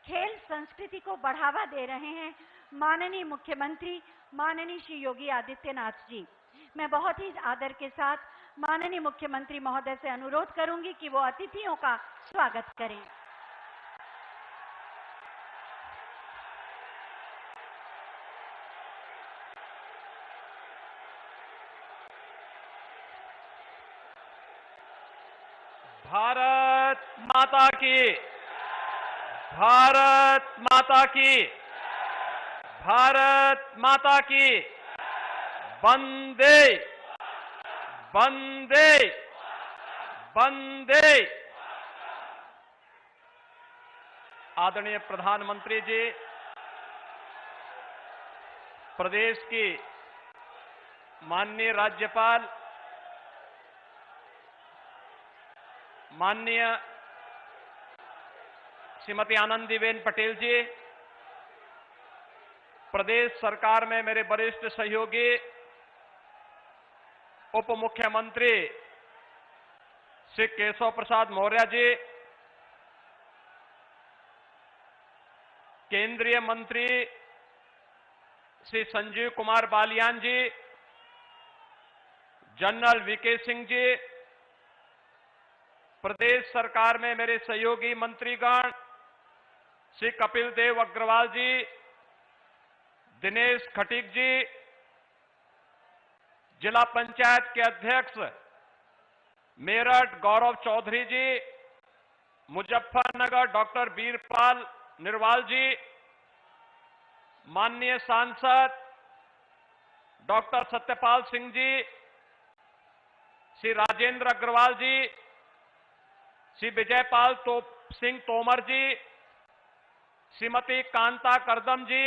खेल संस्कृति को बढ़ावा दे रहे हैं माननीय मुख्यमंत्री माननीय श्री योगी आदित्यनाथ जी। मैं बहुत ही आदर के साथ माननीय मुख्यमंत्री महोदय से अनुरोध करूंगी कि वो अतिथियों का स्वागत करें। भारत माता की, भारत माता की, भारत माता की, वंदे वंदे वंदे। आदरणीय प्रधानमंत्री जी, प्रदेश की माननीय राज्यपाल माननीय श्रीमती आनंदीबेन पटेल जी, प्रदेश सरकार में मेरे वरिष्ठ सहयोगी उप मुख्यमंत्री श्री केशव प्रसाद मौर्य जी, केंद्रीय मंत्री श्री संजीव कुमार बालियान जी, जनरल वीके सिंह जी, प्रदेश सरकार में मेरे सहयोगी मंत्रीगण श्री कपिल देव अग्रवाल जी, दिनेश खटीक जी, जिला पंचायत के अध्यक्ष मेरठ गौरव चौधरी जी, मुजफ्फरनगर डॉक्टर वीरपाल निरवाल जी, माननीय सांसद डॉक्टर सत्यपाल सिंह जी, श्री राजेंद्र अग्रवाल जी, श्री विजयपाल सिंह तोमर जी, श्रीमती कांता करदम जी,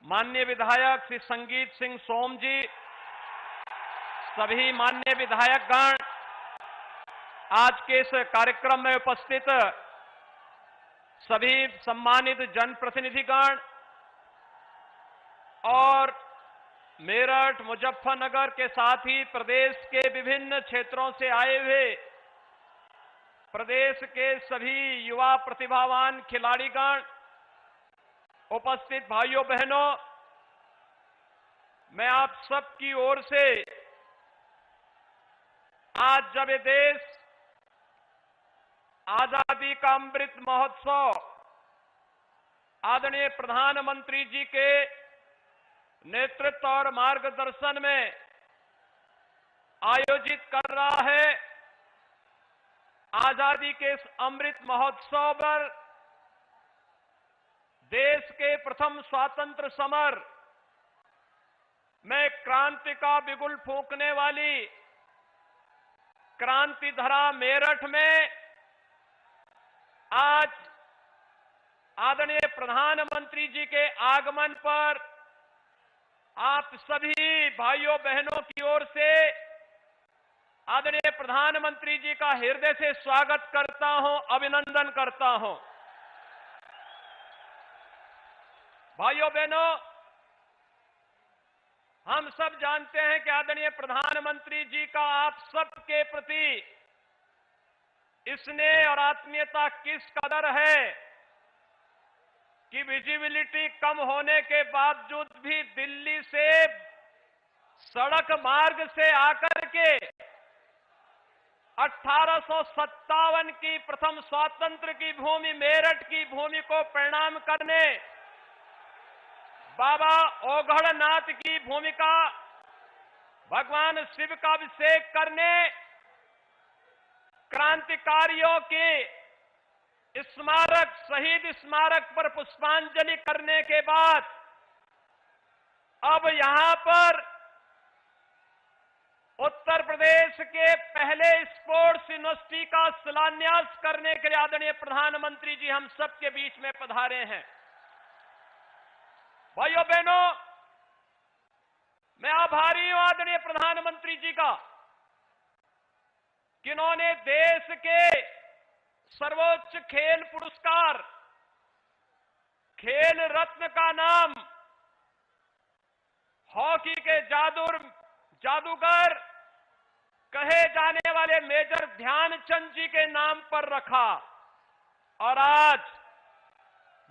माननीय विधायक श्री संगीत सिंह सोम जी, सभी माननीय विधायकगण, आज के इस कार्यक्रम में उपस्थित सभी सम्मानित जनप्रतिनिधिगण और मेरठ मुजफ्फरनगर के साथ ही प्रदेश के विभिन्न क्षेत्रों से आए हुए प्रदेश के सभी युवा प्रतिभावान खिलाड़ीगण, उपस्थित भाइयों बहनों, मैं आप सबकी ओर से आज जब ये देश आजादी का अमृत महोत्सव आदरणीय प्रधानमंत्री जी के नेतृत्व और मार्गदर्शन में आयोजित कर रहा है, आजादी के इस अमृत महोत्सव पर देश के प्रथम स्वातंत्र समर में क्रांति का बिगुल फूंकने वाली क्रांति धरा मेरठ में आज आदरणीय प्रधानमंत्री जी के आगमन पर आप सभी भाइयों बहनों की ओर से आदरणीय प्रधानमंत्री जी का हृदय से स्वागत करता हूं, अभिनंदन करता हूं। भाइयों बहनों, हम सब जानते हैं कि आदरणीय प्रधानमंत्री जी का आप सबके प्रति स्नेह और आत्मीयता किस कदर है कि विजिबिलिटी कम होने के बावजूद भी दिल्ली से सड़क मार्ग से आकर के 1857 की प्रथम स्वातंत्र की भूमि मेरठ की भूमि को प्रणाम करने, बाबा ओघड़नाथ की भूमिका भगवान शिव का अभिषेक करने, क्रांतिकारियों के स्मारक शहीद स्मारक पर पुष्पांजलि करने के बाद अब यहां पर उत्तर प्रदेश के पहले स्पोर्ट्स यूनिवर्सिटी का शिलान्यास करने के लिए आदरणीय प्रधानमंत्री जी हम सबके बीच में पधारे हैं। भाइयों बहनों, मैं आभारी हूं आदरणीय प्रधानमंत्री जी का कि उन्होंने देश के सर्वोच्च खेल पुरस्कार खेल रत्न का नाम हॉकी के जादूगर कहे जाने वाले मेजर ध्यानचंद जी के नाम पर रखा। और आज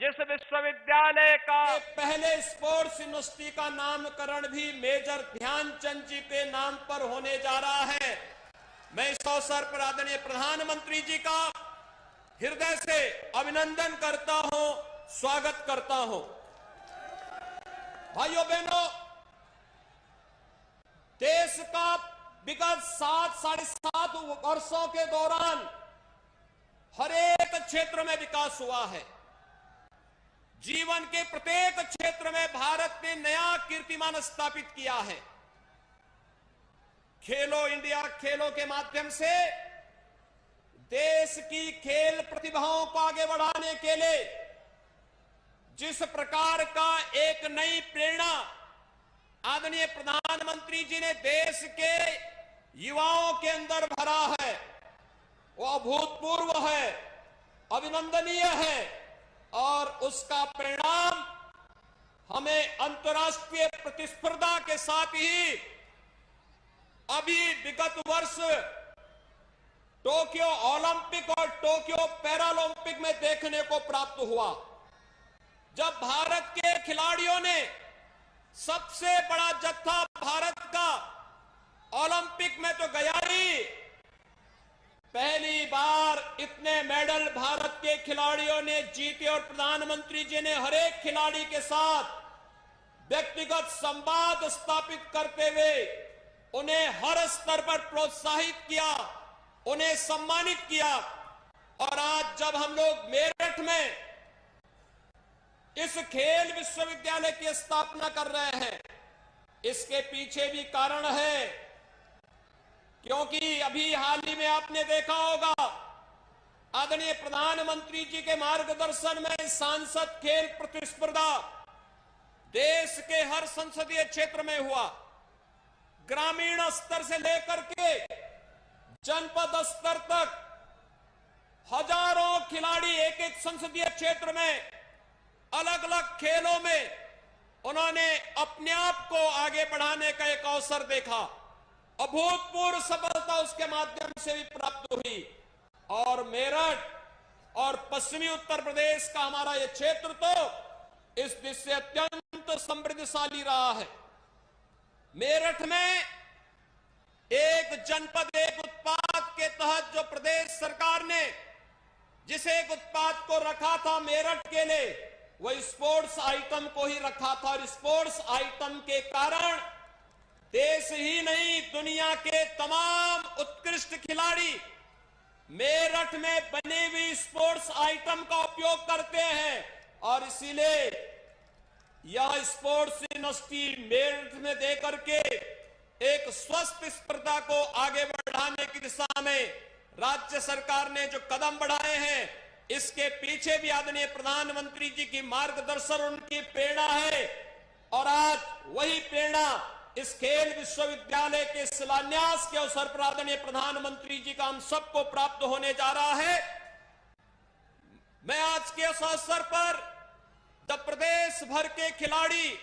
जिस विश्वविद्यालय का पहले स्पोर्ट्स यूनिवर्सिटी का नामकरण भी मेजर ध्यानचंद जी के नाम पर होने जा रहा है, मैं इस अवसर पर आदरणीय प्रधानमंत्री जी का हृदय से अभिनंदन करता हूं, स्वागत करता हूं। भाइयों बहनों, देश का विगत 7-7.5 वर्षों के दौरान हर एक क्षेत्र में विकास हुआ है। जीवन के प्रत्येक क्षेत्र में भारत ने नया कीर्तिमान स्थापित किया है। खेलो इंडिया खेलों के माध्यम से देश की खेल प्रतिभाओं को आगे बढ़ाने के लिए जिस प्रकार का एक नई प्रेरणा आदरणीय प्रधानमंत्री जी ने देश के युवाओं के अंदर भरा है, वो अभूतपूर्व है, अभिनंदनीय है। और उसका परिणाम हमें अंतर्राष्ट्रीय प्रतिस्पर्धा के साथ ही अभी विगत वर्ष टोक्यो ओलंपिक और टोक्यो पैरालंपिक में देखने को प्राप्त हुआ, जब भारत के खिलाड़ियों ने सबसे बड़ा जत्था भारत का ओलंपिक में तो गया ही, पहली बार इतने मेडल भारत के खिलाड़ियों ने जीते और प्रधानमंत्री जी ने हर एक खिलाड़ी के साथ व्यक्तिगत संवाद स्थापित करते हुए उन्हें हर स्तर पर प्रोत्साहित किया, उन्हें सम्मानित किया। और आज जब हम लोग मेरठ में इस खेल विश्वविद्यालय की स्थापना कर रहे हैं, इसके पीछे भी कारण है, क्योंकि अभी हाल ही में आपने देखा होगा आदरणीय प्रधानमंत्री जी के मार्गदर्शन में सांसद खेल प्रतिस्पर्धा देश के हर संसदीय क्षेत्र में हुआ। ग्रामीण स्तर से लेकर के जनपद स्तर तक हजारों खिलाड़ी एक एक संसदीय क्षेत्र में अलग अलग खेलों में उन्होंने अपने आप को आगे बढ़ाने का एक अवसर देखा। अभूतपूर्व सफलता उसके माध्यम से भी प्राप्त हुई। और मेरठ और पश्चिमी उत्तर प्रदेश का हमारा यह क्षेत्र तो इस दिशा से अत्यंत समृद्धशाली रहा है। मेरठ में एक जनपद एक उत्पाद के तहत जो प्रदेश सरकार ने जिसे एक उत्पाद को रखा था मेरठ के लिए, वह स्पोर्ट्स आइटम को ही रखा था। और स्पोर्ट्स आइटम के कारण देश ही नहीं दुनिया के तमाम उत्कृष्ट खिलाड़ी मेरठ में बने हुए स्पोर्ट्स आइटम का उपयोग करते हैं। और इसीलिए यह स्पोर्ट्स यूनिवर्सिटी मेरठ में देकर के एक स्वस्थ स्पर्धा को आगे बढ़ाने की दिशा में राज्य सरकार ने जो कदम बढ़ाए हैं, इसके पीछे भी आदरणीय प्रधानमंत्री जी की मार्गदर्शन उनकी प्रेरणा है। और आज वही प्रेरणा इस खेल विश्वविद्यालय के शिलान्यास के अवसर पर आदरणीय प्रधानमंत्री जी का हम सबको प्राप्त होने जा रहा है। मैं आज के इस अवसर पर जब प्रदेश भर के खिलाड़ी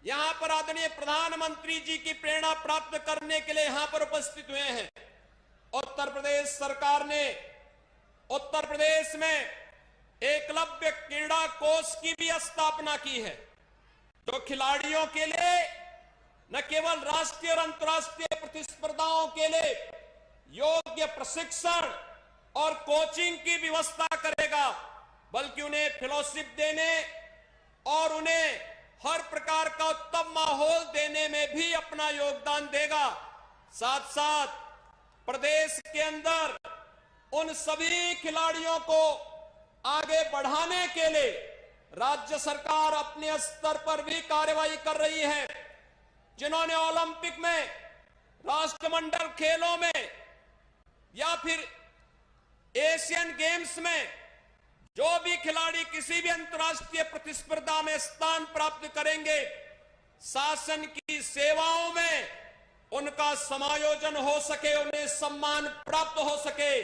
यहां पर आदरणीय प्रधानमंत्री जी की प्रेरणा प्राप्त करने के लिए यहां पर उपस्थित हुए हैं, उत्तर प्रदेश सरकार ने उत्तर प्रदेश में एकलव्य क्रीड़ा कोष की भी स्थापना की है, जो खिलाड़ियों के लिए न केवल राष्ट्रीय और अंतर्राष्ट्रीय प्रतिस्पर्धाओं के लिए योग्य प्रशिक्षण और कोचिंग की व्यवस्था करेगा, बल्कि उन्हें फेलोशिप देने और उन्हें हर प्रकार का उत्तम माहौल देने में भी अपना योगदान देगा। साथ साथ प्रदेश के अंदर उन सभी खिलाड़ियों को आगे बढ़ाने के लिए राज्य सरकार अपने स्तर पर भी कार्रवाई कर रही है, जिन्होंने ओलंपिक में राष्ट्रमंडल खेलों में या फिर एशियन गेम्स में जो भी खिलाड़ी किसी भी अंतर्राष्ट्रीय प्रतिस्पर्धा में स्थान प्राप्त करेंगे, शासन की सेवाओं में उनका समायोजन हो सके, उन्हें सम्मान प्राप्त हो सके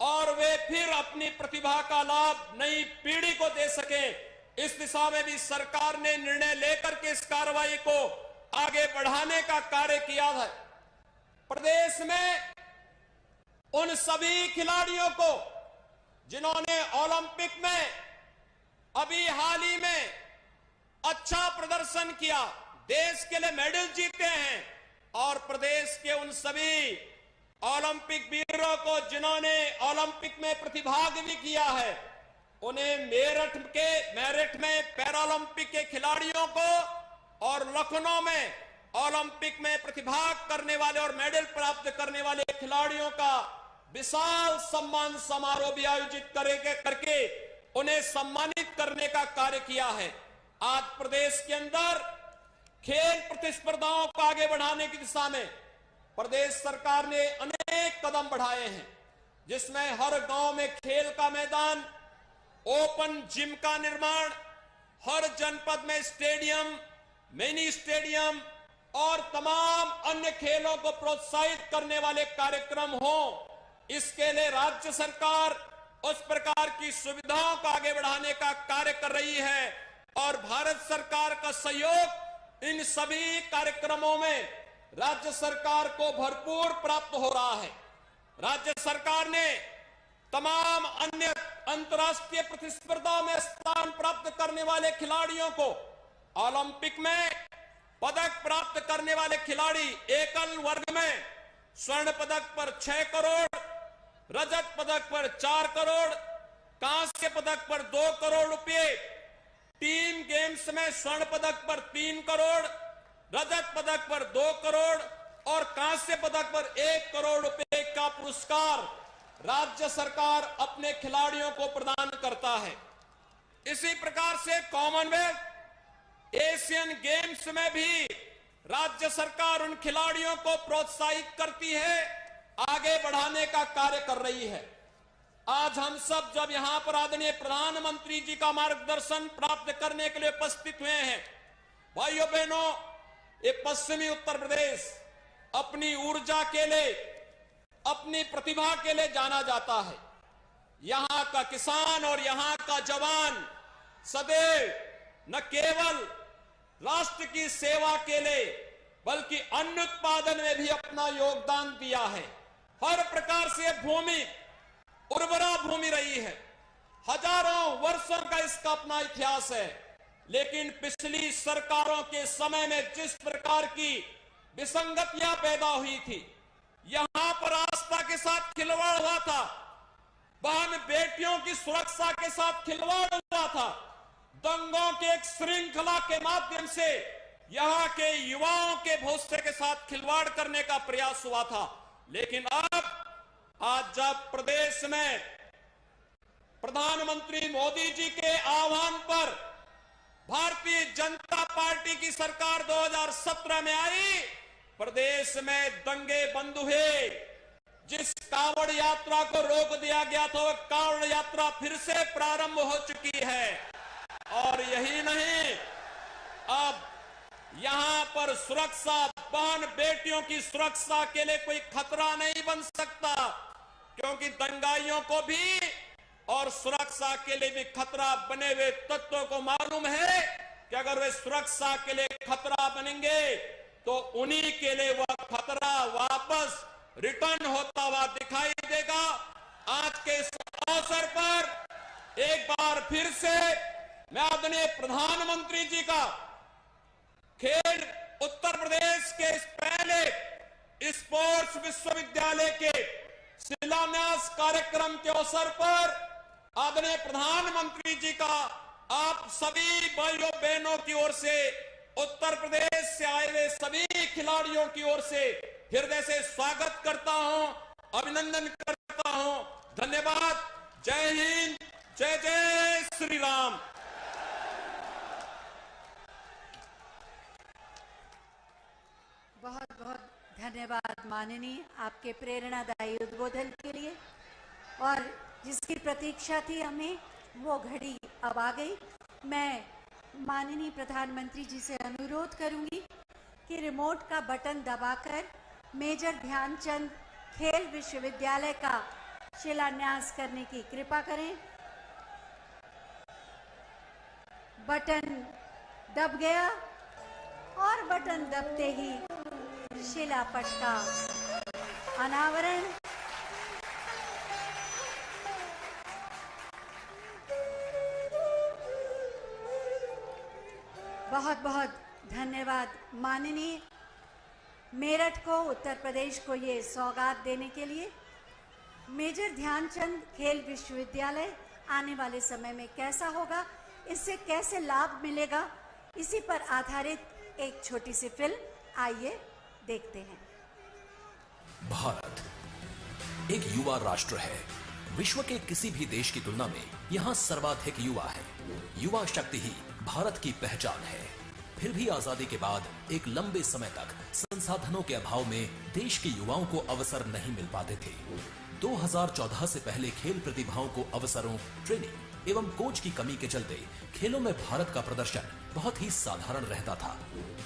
और वे फिर अपनी प्रतिभा का लाभ नई पीढ़ी को दे सके। इस दिशा में भी सरकार ने निर्णय लेकर के इस कार्रवाई को आगे बढ़ाने का कार्य किया है। प्रदेश में उन सभी खिलाड़ियों को जिन्होंने ओलंपिक में अभी हाल ही में अच्छा प्रदर्शन किया, देश के लिए मेडल जीते हैं, और प्रदेश के उन सभी ओलंपिक वीरों को जिन्होंने ओलंपिक में प्रतिभाग भी किया है, उन्हें मेरठ में पैरालंपिक के खिलाड़ियों को और लखनऊ में ओलंपिक में प्रतिभाग करने वाले और मेडल प्राप्त करने वाले खिलाड़ियों का विशाल सम्मान समारोह भी आयोजित करके उन्हें सम्मानित करने का कार्य किया है। आज प्रदेश के अंदर खेल प्रतिस्पर्धाओं को आगे बढ़ाने की दिशा में प्रदेश सरकार ने अनेक कदम बढ़ाए हैं, जिसमें हर गांव में खेल का मैदान, ओपन जिम का निर्माण, हर जनपद में स्टेडियम, मिनी स्टेडियम और तमाम अन्य खेलों को प्रोत्साहित करने वाले कार्यक्रम हो। इसके लिए राज्य सरकार उस प्रकार की सुविधाओं को आगे बढ़ाने का कार्य कर रही है और भारत सरकार का सहयोग इन सभी कार्यक्रमों में राज्य सरकार को भरपूर प्राप्त हो रहा है। राज्य सरकार ने तमाम अन्य अंतर्राष्ट्रीय प्रतिस्पर्धा में स्थान प्राप्त करने वाले खिलाड़ियों को, ओलंपिक में पदक प्राप्त करने वाले खिलाड़ी एकल वर्ग में स्वर्ण पदक पर 6 करोड़, रजत पदक पर 4 करोड़, कांस्य पदक पर 2 करोड़ रुपए, टीम गेम्स में स्वर्ण पदक पर 3 करोड़, रजत पदक पर 2 करोड़ और कांस्य पदक पर 1 करोड़ रुपए का पुरस्कार राज्य सरकार अपने खिलाड़ियों को प्रदान करता है। इसी प्रकार से कॉमनवेल्थ, एशियन गेम्स में भी राज्य सरकार उन खिलाड़ियों को प्रोत्साहित करती है, आगे बढ़ाने का कार्य कर रही है। आज हम सब जब यहां पर आदरणीय प्रधानमंत्री जी का मार्गदर्शन प्राप्त करने के लिए उपस्थित हुए हैं, भाइयों बहनों, ये पश्चिमी उत्तर प्रदेश अपनी ऊर्जा के लिए, अपनी प्रतिभा के लिए जाना जाता है। यहां का किसान और यहां का जवान सदैव न केवल राष्ट्र की सेवा के लिए बल्कि अन्न उत्पादन में भी अपना योगदान दिया है। हर प्रकार से भूमि उर्वरा भूमि रही है, हजारों वर्षों का इसका अपना इतिहास है, लेकिन पिछली सरकारों के समय में जिस प्रकार की विसंगतियां पैदा हुई थी, यहां पर आस्था के साथ खिलवाड़ हुआ था, बहन बेटियों की सुरक्षा के साथ खिलवाड़ हुआ था, दंगों के एक श्रृंखला के माध्यम से यहां के युवाओं के भविष्य के साथ खिलवाड़ करने का प्रयास हुआ था। लेकिन अब आज जब प्रदेश में प्रधानमंत्री मोदी जी के आह्वान पर भारतीय जनता पार्टी की सरकार 2017 में आई, प्रदेश में दंगे बंद हुए। जिस कांवड़ यात्रा को रोक दिया गया था, वो कांवड़ यात्रा फिर से प्रारंभ हो चुकी है। और यही नहीं, अब यहां पर सुरक्षा, बहन बेटियों की सुरक्षा के लिए कोई खतरा नहीं बन सकता, क्योंकि दंगाइयों को भी और सुरक्षा के लिए भी खतरा बने हुए तत्वों को मालूम है कि अगर वे सुरक्षा के लिए खतरा बनेंगे तो उन्हीं के लिए वह खतरा वापस रिटर्न होता हुआ दिखाई देगा। आज के इस अवसर पर एक बार फिर से मैं आदरणीय प्रधानमंत्री जी का खेल उत्तर प्रदेश के इस पहले स्पोर्ट्स विश्वविद्यालय के शिलान्यास कार्यक्रम के अवसर पर आदरणीय प्रधानमंत्री जी का आप सभी भाइयों बहनों की ओर से, उत्तर प्रदेश से आए हुए सभी खिलाड़ियों की ओर से हृदय से स्वागत करता हूं, अभिनंदन करता हूं। धन्यवाद। जय हिंद, जय जय श्री राम। बहुत बहुत धन्यवाद माननीय आपके प्रेरणादायी उद्बोधन के लिए। और जिसकी प्रतीक्षा थी हमें, वो घड़ी अब आ गई। मैं माननीय प्रधानमंत्री जी से अनुरोध करूंगी कि रिमोट का बटन दबाकर मेजर ध्यानचंद खेल विश्वविद्यालय का शिलान्यास करने की कृपा करें। बटन दब गया और बटन दबते ही शिलापट का अनावरण। बहुत बहुत धन्यवाद माननीय। मेरठ को, उत्तर प्रदेश को ये सौगात देने के लिए। मेजर ध्यानचंद खेल विश्वविद्यालय आने वाले समय में कैसा होगा, इससे कैसे लाभ मिलेगा, इसी पर आधारित एक छोटी सी फिल्म, आइए देखते हैं। भारत एक युवा राष्ट्र है। विश्व के किसी भी देश की तुलना में यहाँ सर्वाधिक युवा है। युवा शक्ति ही भारत की पहचान है। फिर भी आजादी के बाद एक लंबे समय तक संसाधनों के अभाव में देश के युवाओं को अवसर नहीं मिल पाते थे। 2014 से पहले खेल प्रतिभाओं को अवसरों, ट्रेनिंग एवं कोच की कमी के चलते खेलों में भारत का प्रदर्शन बहुत ही साधारण रहता था।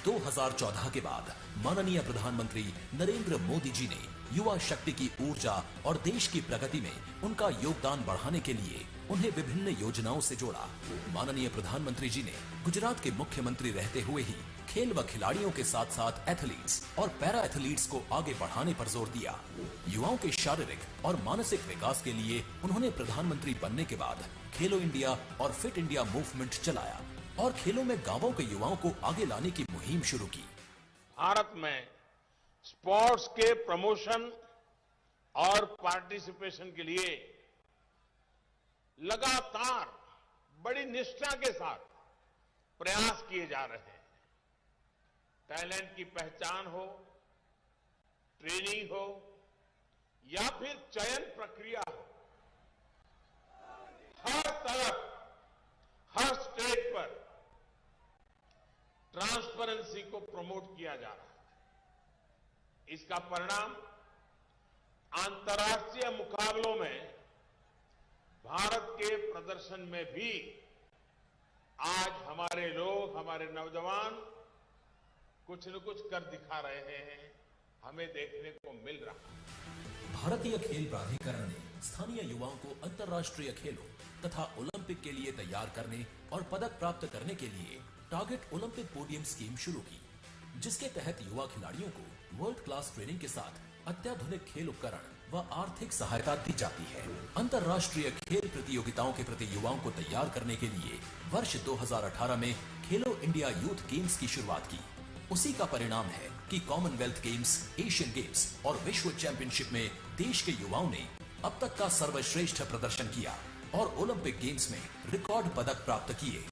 2014 के बाद माननीय प्रधानमंत्री नरेंद्र मोदी जी ने युवा शक्ति की ऊर्जा और देश की प्रगति में उनका योगदान बढ़ाने के लिए उन्हें विभिन्न योजनाओं से जोड़ा। माननीय प्रधानमंत्री जी ने गुजरात के मुख्यमंत्री रहते हुए ही खेल व खिलाड़ियों के साथ साथ एथलीट्स और पैरा एथलीट्स को आगे बढ़ाने पर जोर दिया। युवाओं के शारीरिक और मानसिक विकास के लिए उन्होंने प्रधानमंत्री बनने के बाद खेलो इंडिया और फिट इंडिया मूवमेंट चलाया और खेलों में गांवों के युवाओं को आगे लाने की मुहिम शुरू की। भारत में स्पोर्ट्स के प्रमोशन और पार्टिसिपेशन के लिए लगातार बड़ी निष्ठा के साथ प्रयास किए जा रहे हैं। टैलेंट की पहचान हो, ट्रेनिंग हो या फिर चयन प्रक्रिया हो, हर तरफ, हर स्टेट पर ट्रांसपेरेंसी को प्रमोट किया जा रहा है। इसका परिणाम अंतर्राष्ट्रीय मुकाबलों में भारत के प्रदर्शन में भी आज हमारे लोग, हमारे नौजवान कुछ न कुछ कर दिखा रहे हैं, हमें देखने को मिल रहा है। भारतीय खेल प्राधिकरण ने स्थानीय युवाओं को अंतर्राष्ट्रीय खेलों तथा ओलंपिक के लिए तैयार करने और पदक प्राप्त करने के लिए टारगेट ओलंपिक पोडियम स्कीम शुरू की, जिसके तहत युवा खिलाड़ियों को वर्ल्ड क्लास ट्रेनिंग के साथ अत्याधुनिक खेल उपकरण व आर्थिक सहायता दी जाती है। अंतर्राष्ट्रीय खेल प्रतियोगिताओं के प्रति युवाओं को तैयार करने के लिए वर्ष 2018 में खेलो इंडिया यूथ गेम्स की शुरुआत की। उसी का परिणाम है कि कॉमनवेल्थ गेम्स, एशियन गेम्स और विश्व चैंपियनशिप में देश के युवाओं ने अब तक का सर्वश्रेष्ठ प्रदर्शन किया और ओलंपिक गेम्स में रिकॉर्ड पदक प्राप्त किए।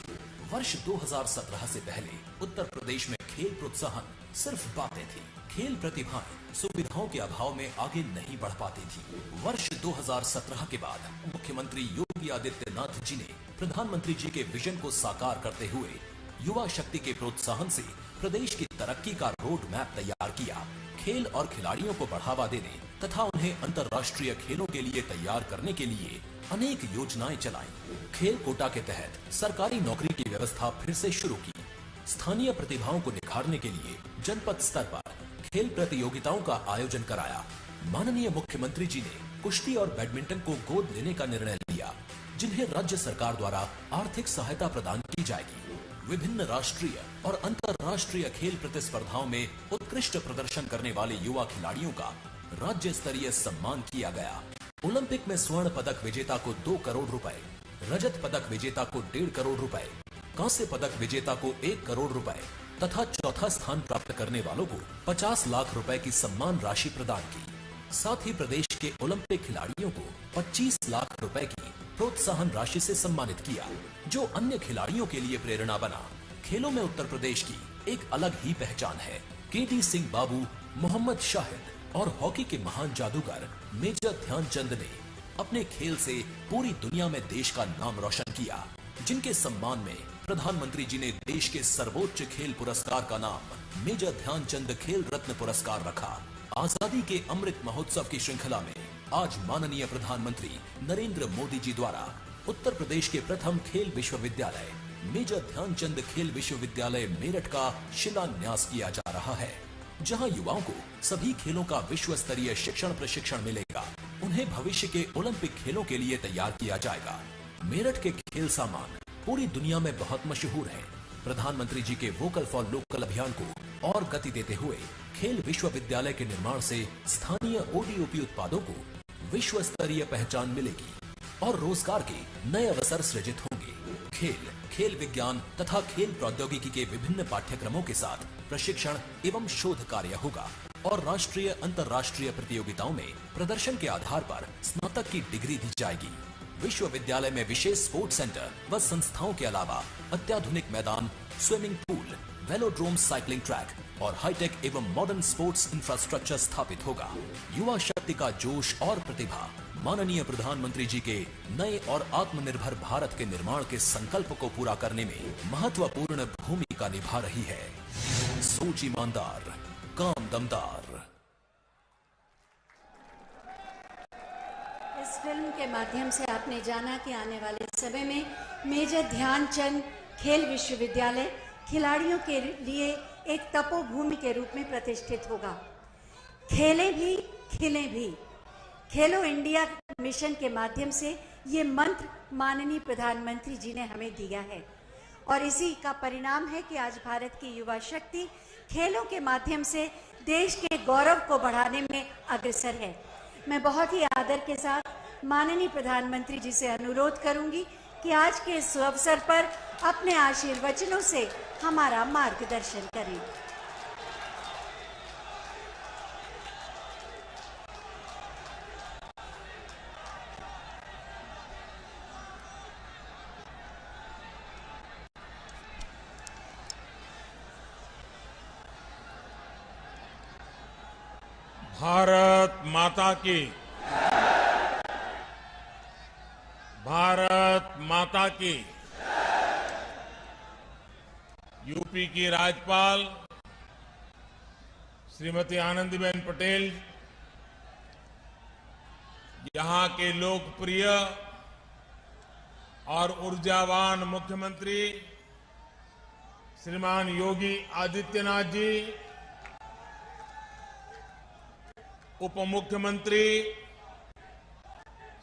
वर्ष 2017 से पहले उत्तर प्रदेश में खेल प्रोत्साहन सिर्फ बातें थी। खेल प्रतिभाएं सुविधाओं के अभाव में आगे नहीं बढ़ पाती थी। वर्ष 2017 के बाद मुख्यमंत्री योगी आदित्यनाथ जी ने प्रधानमंत्री जी के विजन को साकार करते हुए युवा शक्ति के प्रोत्साहन से प्रदेश की तरक्की का रोड मैप तैयार किया। खेल और खिलाड़ियों को बढ़ावा देने तथा उन्हें अंतर्राष्ट्रीय खेलों के लिए तैयार करने के लिए अनेक योजनाएं चलाई। खेल कोटा के तहत सरकारी नौकरी की व्यवस्था फिर से शुरू की। स्थानीय प्रतिभाओं को निखारने के लिए जनपद स्तर पर खेल प्रतियोगिताओं का आयोजन कराया। माननीय मुख्यमंत्री जी ने कुश्ती और बैडमिंटन को गोद लेने का निर्णय लिया, जिन्हें राज्य सरकार द्वारा आर्थिक सहायता प्रदान की जाएगी। विभिन्न राष्ट्रीय और अंतर्राष्ट्रीय खेल प्रतिस्पर्धाओं में उत्कृष्ट प्रदर्शन करने वाले युवा खिलाड़ियों का राज्य स्तरीय सम्मान किया गया। ओलंपिक में स्वर्ण पदक विजेता को 2 करोड़ रुपए, रजत पदक विजेता को 1.5 करोड़ रुपए, कांस्य पदक विजेता को 1 करोड़ रुपए तथा चौथा स्थान प्राप्त करने वालों को 50 लाख रुपए की सम्मान राशि प्रदान की। साथ ही प्रदेश के ओलंपिक खिलाड़ियों को 25 लाख रुपए की प्रोत्साहन राशि से सम्मानित किया, जो अन्य खिलाड़ियों के लिए प्रेरणा बना। खेलों में उत्तर प्रदेश की एक अलग ही पहचान है। केटी सिंह बाबू, मोहम्मद शाहिद और हॉकी के महान जादूगर मेजर ध्यानचंद ने अपने खेल से पूरी दुनिया में देश का नाम रोशन किया, जिनके सम्मान में प्रधानमंत्री जी ने देश के सर्वोच्च खेल पुरस्कार का नाम मेजर ध्यानचंद खेल रत्न पुरस्कार रखा। आजादी के अमृत महोत्सव की श्रृंखला में आज माननीय प्रधानमंत्री नरेंद्र मोदी जी द्वारा उत्तर प्रदेश के प्रथम खेल विश्वविद्यालय मेजर ध्यानचंद खेल विश्वविद्यालय मेरठ का शिलान्यास किया जा रहा है, जहां युवाओं को सभी खेलों का विश्व स्तरीय शिक्षण प्रशिक्षण मिलेगा। उन्हें भविष्य के ओलंपिक खेलों के लिए तैयार किया जाएगा। मेरठ के खेल सामान पूरी दुनिया में बहुत मशहूर है। प्रधानमंत्री जी के वोकल फॉर लोकल अभियान को और गति देते हुए खेल विश्वविद्यालय के निर्माण से स्थानीय ओडीओपी उत्पादों को विश्व स्तरीय पहचान मिलेगी और रोजगार के नए अवसर सृजित होंगे। खेल विज्ञान तथा खेल प्रौद्योगिकी के विभिन्न पाठ्यक्रमों के साथ प्रशिक्षण एवं शोध कार्य होगा और राष्ट्रीय अंतर्राष्ट्रीय प्रतियोगिताओं में प्रदर्शन के आधार पर स्नातक की डिग्री दी जाएगी। विश्वविद्यालय में विशेष स्पोर्ट्स सेंटर व संस्थाओं के अलावा अत्याधुनिक मैदान, swimming pool, velodrome, cycling track और हाईटेक एवं मॉडर्न स्पोर्ट्स इंफ्रास्ट्रक्चर स्थापित होगा। युवा शक्ति का जोश और प्रतिभा माननीय प्रधानमंत्री जी के नए और आत्मनिर्भर भारत के निर्माण के संकल्प को पूरा करने में महत्वपूर्ण भूमिका निभा रही है। सोच ईमानदार, काम दमदार। इस फिल्म के माध्यम से आपने जाना कि आने वाले समय में मेजर ध्यानचंद खेल विश्वविद्यालय खिलाड़ियों के लिए एक तपोभूमि के रूप में प्रतिष्ठित होगा। खेलें भी खिलें भी। खेलो इंडिया मिशन के माध्यम से ये मंत्र माननीय प्रधानमंत्री जी ने हमें दिया है और इसी का परिणाम है कि आज भारत की युवा शक्ति खेलों के माध्यम से देश के गौरव को बढ़ाने में अग्रसर है। मैं बहुत ही आदर के साथ माननीय प्रधानमंत्री जी से अनुरोध करूंगी कि आज के इस अवसर पर अपने आशीर्वचनों से हमारा मार्गदर्शन करें। भारत माता की, भारत माता की। यूपी की राज्यपाल श्रीमती आनंदीबेन पटेल, यहां के लोकप्रिय और ऊर्जावान मुख्यमंत्री श्रीमान योगी आदित्यनाथ जी, उप मुख्यमंत्री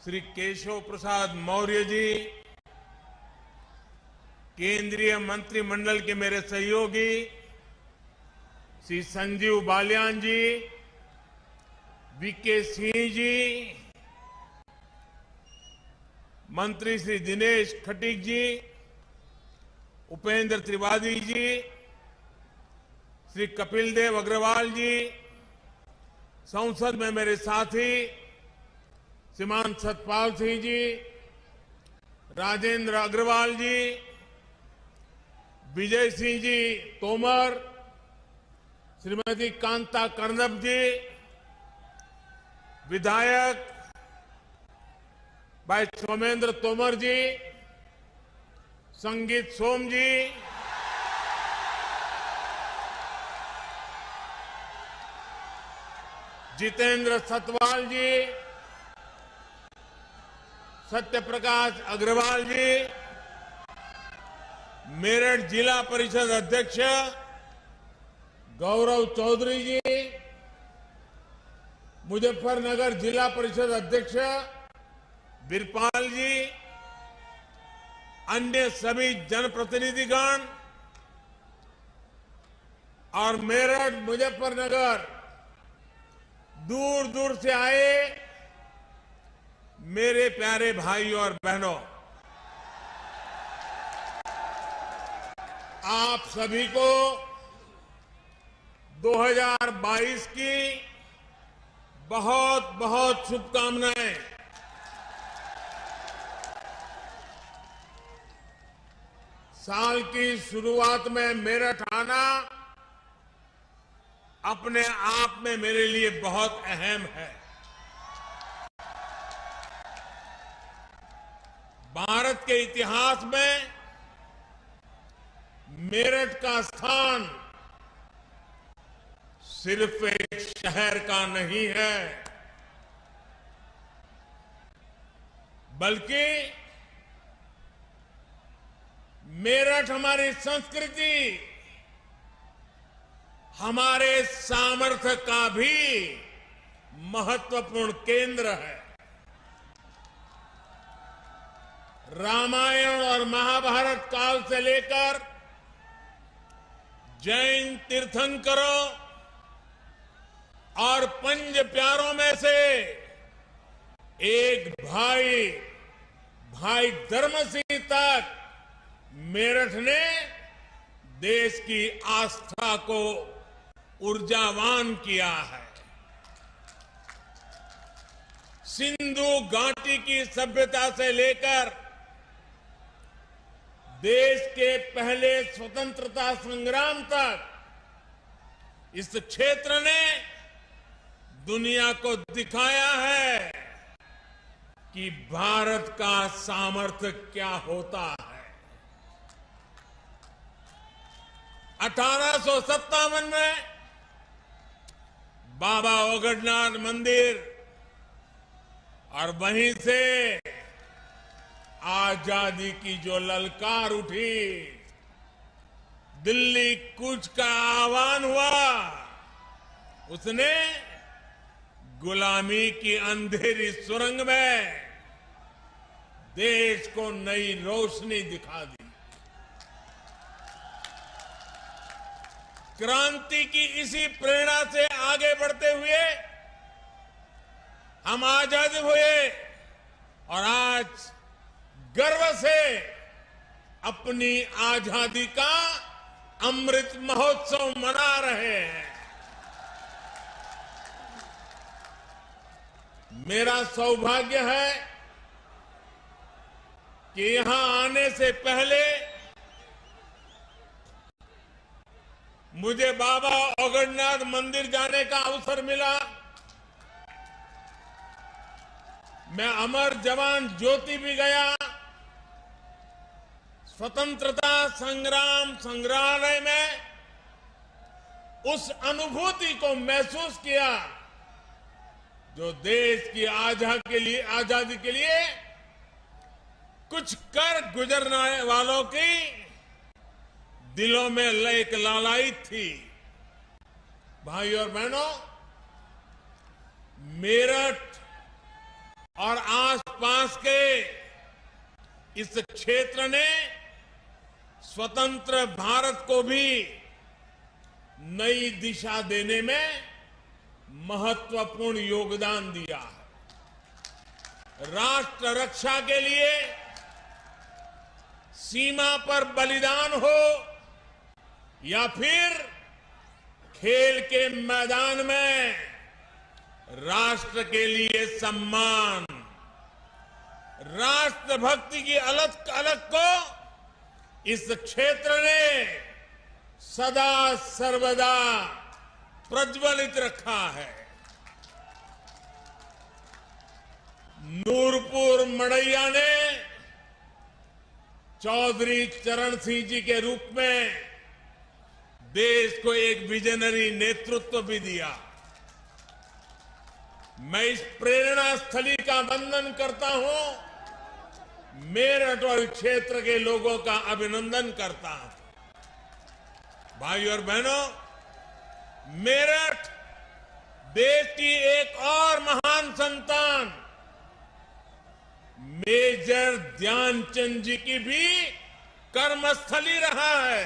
श्री केशव प्रसाद मौर्य जी, केंद्रीय मंत्रिमंडल के मेरे सहयोगी श्री संजीव बालियान जी, वीके सिंह जी, मंत्री श्री दिनेश खटीक जी, उपेंद्र त्रिवेदी जी, श्री कपिल देव अग्रवाल जी, संसद में मेरे साथी श्रीमान सतपाल सिंह जी, राजेंद्र अग्रवाल जी, विजय सिंह जी तोमर, श्रीमती कांता कर्दम जी, विधायक भाई सोमेंद्र तोमर जी, संगीत सोम जी, जितेंद्र सतवाल जी, सत्यप्रकाश अग्रवाल जी, मेरठ जिला परिषद अध्यक्ष गौरव चौधरी जी, मुजफ्फरनगर जिला परिषद अध्यक्ष बिरपाल जी, अन्य सभी जनप्रतिनिधिगण और मेरठ मुजफ्फरनगर दूर दूर से आए मेरे प्यारे भाइयों और बहनों, आप सभी को 2022 की बहुत बहुत शुभकामनाएं। साल की शुरुआत में मेरठ आना अपने आप में मेरे लिए बहुत अहम है। भारत के इतिहास में मेरठ का स्थान सिर्फ एक शहर का नहीं है, बल्कि मेरठ हमारी संस्कृति, हमारे सामर्थ्य का भी महत्वपूर्ण केंद्र है। रामायण और महाभारत काल से लेकर जैन तीर्थंकरों और पंच प्यारों में से एक भाई धर्म सिंह तक मेरठ ने देश की आस्था को ऊर्जावान किया है। सिंधु घाटी की सभ्यता से लेकर देश के पहले स्वतंत्रता संग्राम तक इस क्षेत्र ने दुनिया को दिखाया है कि भारत का सामर्थ्य क्या होता है। 1857 में बाबा ओगडनाथ मंदिर और वहीं से आजादी की जो ललकार उठी, दिल्ली कूच का आह्वान हुआ, उसने गुलामी की अंधेरी सुरंग में देश को नई रोशनी दिखा दी। क्रांति की इसी प्रेरणा से आगे बढ़ते हुए हम आजाद हुए और आज गर्व से अपनी आजादी का अमृत महोत्सव मना रहे हैं। मेरा सौभाग्य है कि यहां आने से पहले मुझे बाबा ओगडनाथ मंदिर जाने का अवसर मिला। मैं अमर जवान ज्योति भी गया, स्वतंत्रता संग्राम संग्रहालय में उस अनुभूति को महसूस किया जो देश की आजादी के लिए कुछ कर गुजरने वालों की दिलों में एक लालायित थी। भाई और बहनों, मेरठ और आसपास के इस क्षेत्र ने स्वतंत्र भारत को भी नई दिशा देने में महत्वपूर्ण योगदान दिया है। राष्ट्र रक्षा के लिए सीमा पर बलिदान हो या फिर खेल के मैदान में राष्ट्र के लिए सम्मान, राष्ट्रभक्ति की अलख को इस क्षेत्र ने सदा सर्वदा प्रज्वलित रखा है। नूरपुर मड़ैया ने चौधरी चरण सिंह जी के रूप में देश को एक विजनरी नेतृत्व भी दिया। मैं इस प्रेरणा स्थली का वंदन करता हूं, मेरठ और क्षेत्र के लोगों का अभिनंदन करता हूं। भाई और बहनों, मेरठ देश की एक और महान संतान मेजर ध्यानचंद जी की भी कर्मस्थली रहा है।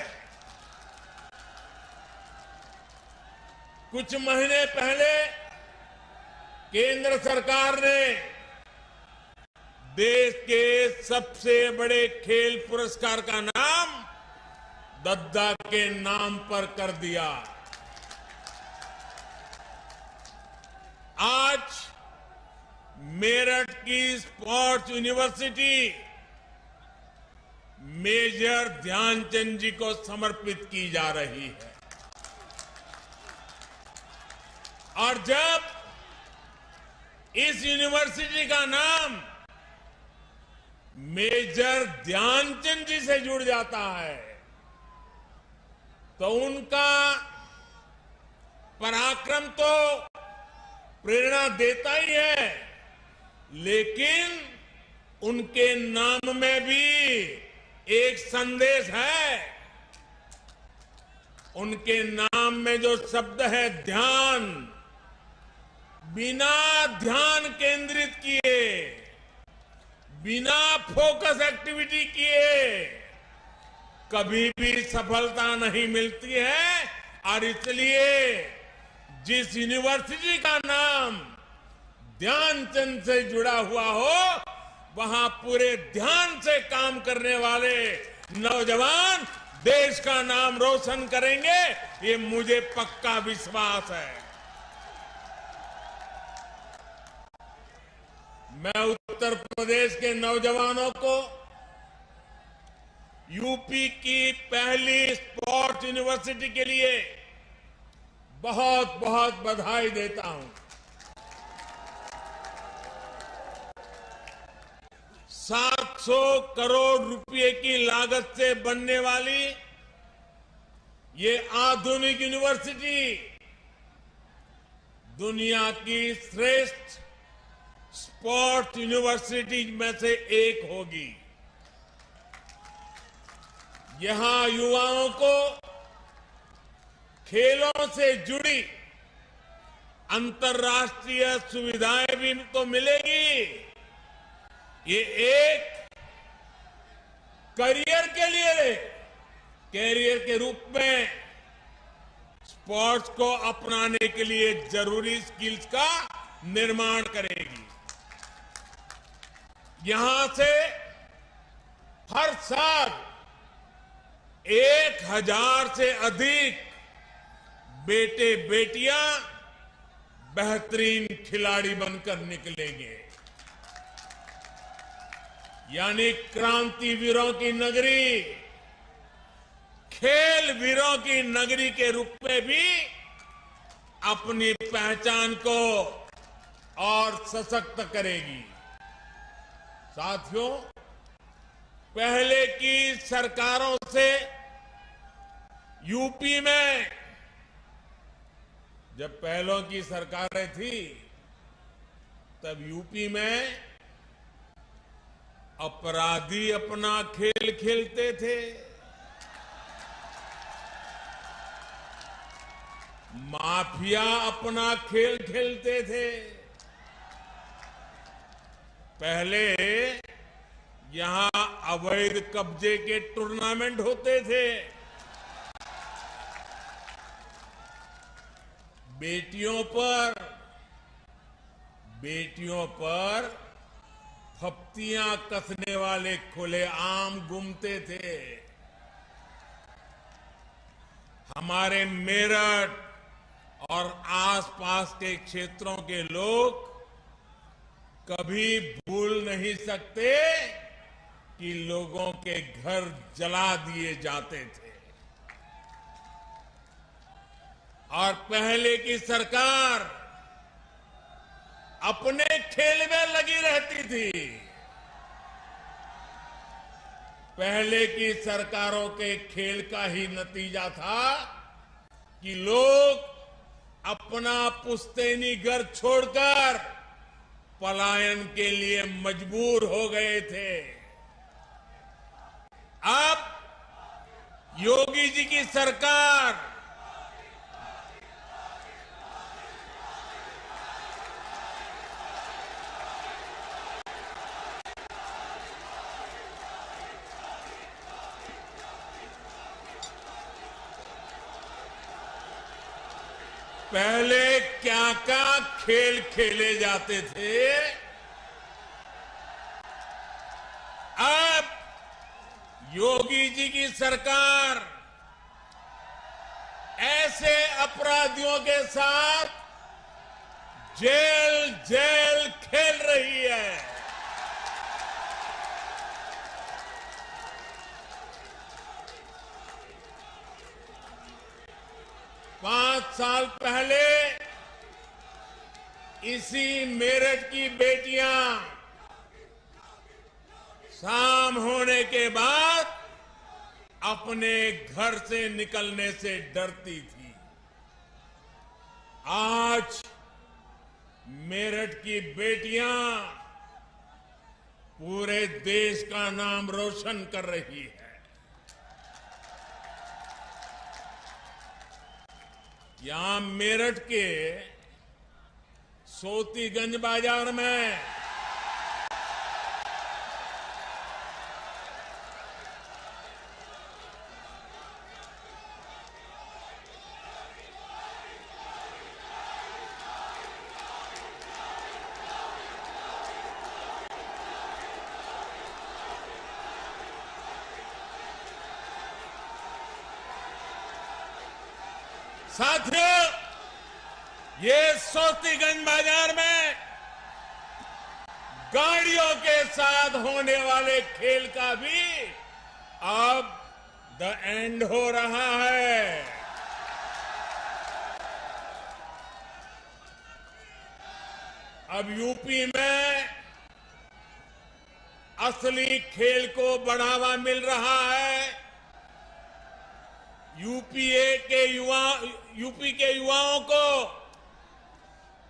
कुछ महीने पहले केंद्र सरकार ने देश के सबसे बड़े खेल पुरस्कार का नाम दद्दा के नाम पर कर दिया। आज मेरठ की स्पोर्ट्स यूनिवर्सिटी मेजर ध्यानचंद जी को समर्पित की जा रही है। और जब इस यूनिवर्सिटी का नाम मेजर ध्यानचंद जी से जुड़ जाता है तो उनका पराक्रम तो प्रेरणा देता ही है, लेकिन उनके नाम में भी एक संदेश है। उनके नाम में जो शब्द है ध्यान, बिना ध्यान केंद्रित किए, बिना फोकस एक्टिविटी किए कभी भी सफलता नहीं मिलती है। और इसलिए जिस यूनिवर्सिटी का नाम ध्यानचंद से जुड़ा हुआ हो, वहां पूरे ध्यान से काम करने वाले नौजवान देश का नाम रोशन करेंगे, ये मुझे पक्का विश्वास है। मैं उत्तर प्रदेश के नौजवानों को यूपी की पहली स्पोर्ट्स यूनिवर्सिटी के लिए बहुत बहुत बधाई देता हूं। 700 करोड़ रुपए की लागत से बनने वाली ये आधुनिक यूनिवर्सिटी दुनिया की श्रेष्ठ स्पोर्ट्स यूनिवर्सिटी में से एक होगी। यहां युवाओं को खेलों से जुड़ी अंतर्राष्ट्रीय सुविधाएं भी तो मिलेगी। ये एक करियर के लिए, कैरियर के रूप में स्पोर्ट्स को अपनाने के लिए जरूरी स्किल्स का निर्माण करेगी। यहां से हर साल 1000 से अधिक बेटे बेटियां बेहतरीन खिलाड़ी बनकर निकलेंगे। यानी क्रांतिवीरों की नगरी, खेल वीरों की नगरी के रूप में भी अपनी पहचान को और सशक्त करेगी। साथियों, पहले की सरकारों से यूपी में, जब पहलों की सरकारें थी तब यूपी में अपराधी अपना खेल खेलते थे, माफिया अपना खेल खेलते थे। पहले यहां अवैध कब्जे के टूर्नामेंट होते थे। बेटियों पर फप्तियां कसने वाले खुलेआम घूमते थे। हमारे मेरठ और आसपास के क्षेत्रों के लोग कभी भूल नहीं सकते कि लोगों के घर जला दिए जाते थे। और पहले की सरकार अपने खेल में लगी रहती थी। पहले की सरकारों के खेल का ही नतीजा था कि लोग अपना पुश्तैनी घर छोड़कर पलायन के लिए मजबूर हो गए थे। अब योगी जी की सरकार पहले क्या क्या खेल खेले जाते थे, अब योगी जी की सरकार ऐसे अपराधियों के साथ जेल खेल रही है। 5 साल पहले इसी मेरठ की बेटियां शाम होने के बाद अपने घर से निकलने से डरती थी। आज मेरठ की बेटियां पूरे देश का नाम रोशन कर रही है। यहां मेरठ के सोतीगंज बाजार में साथियों, ये सोतीगंज बाजार में गाड़ियों के साथ होने वाले खेल का भी अब द एंड हो रहा है। अब यूपी में असली खेल को बढ़ावा मिल रहा है। यूपी के युवाओं को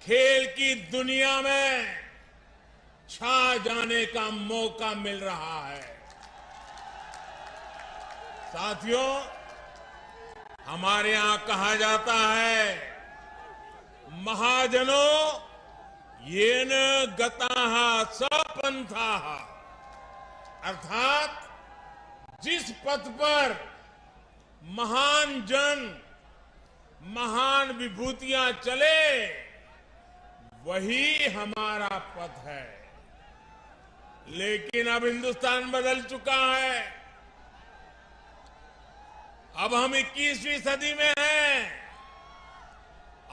खेल की दुनिया में छा जाने का मौका मिल रहा है। साथियों, हमारे यहां कहा जाता है, महाजनों येन गताः स पंथाः, अर्थात जिस पथ पर महान जन, महान विभूतियां चले, वही हमारा पथ है। लेकिन अब हिंदुस्तान बदल चुका है। अब हम 21वीं सदी में हैं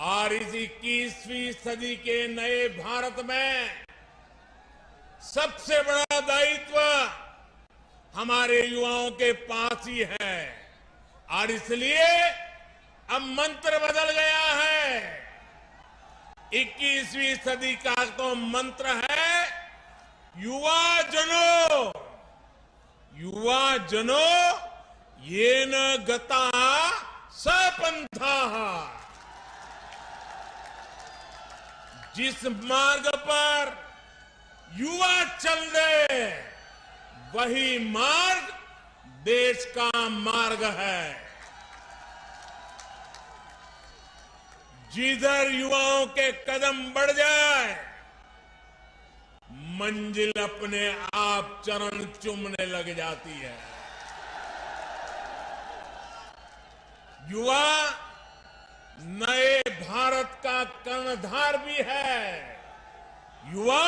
और इस 21वीं सदी के नए भारत में सबसे बड़ा दायित्व हमारे युवाओं के पास ही है। और इसलिए अब मंत्र बदल गया है। 21वीं सदी का तो मंत्र है, युवा जनो येन गताः स पंथाः। जिस मार्ग पर युवा चल दे, वही मार्ग देश का मार्ग है। जिधर युवाओं के कदम बढ़ जाए, मंजिल अपने आप चरण चूमने लग जाती है। युवा नए भारत का कर्णधार भी है। युवा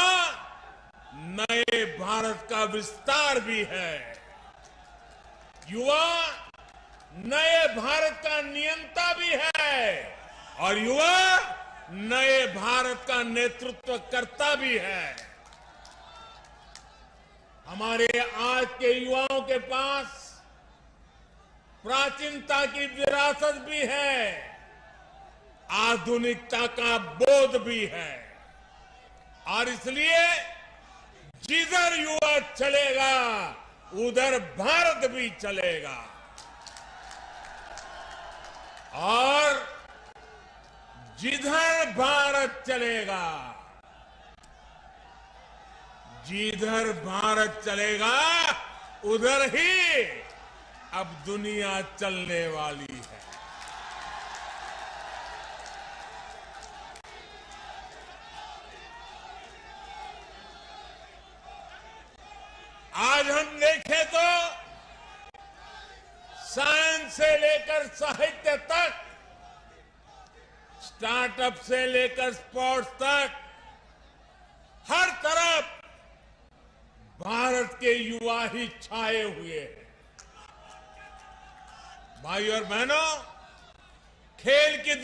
नए भारत का विस्तार भी है। युवा नए भारत का नियंता भी है और युवा नए भारत का नेतृत्व करता भी है। हमारे आज के युवाओं के पास प्राचीनता की विरासत भी है, आधुनिकता का बोध भी है। और इसलिए जिधर युवा चलेगा, उधर भारत भी चलेगा। और जिधर भारत चलेगा, जिधर भारत चलेगा, उधर ही अब दुनिया चलने वाली है। आज हम देखें तो साइंस से लेकर साहित्य तक, स्टार्टअप से लेकर स्पोर्ट्स तक, हर तरफ भारत के युवा ही छाए हुए हैं। भाई और बहनों, खेल की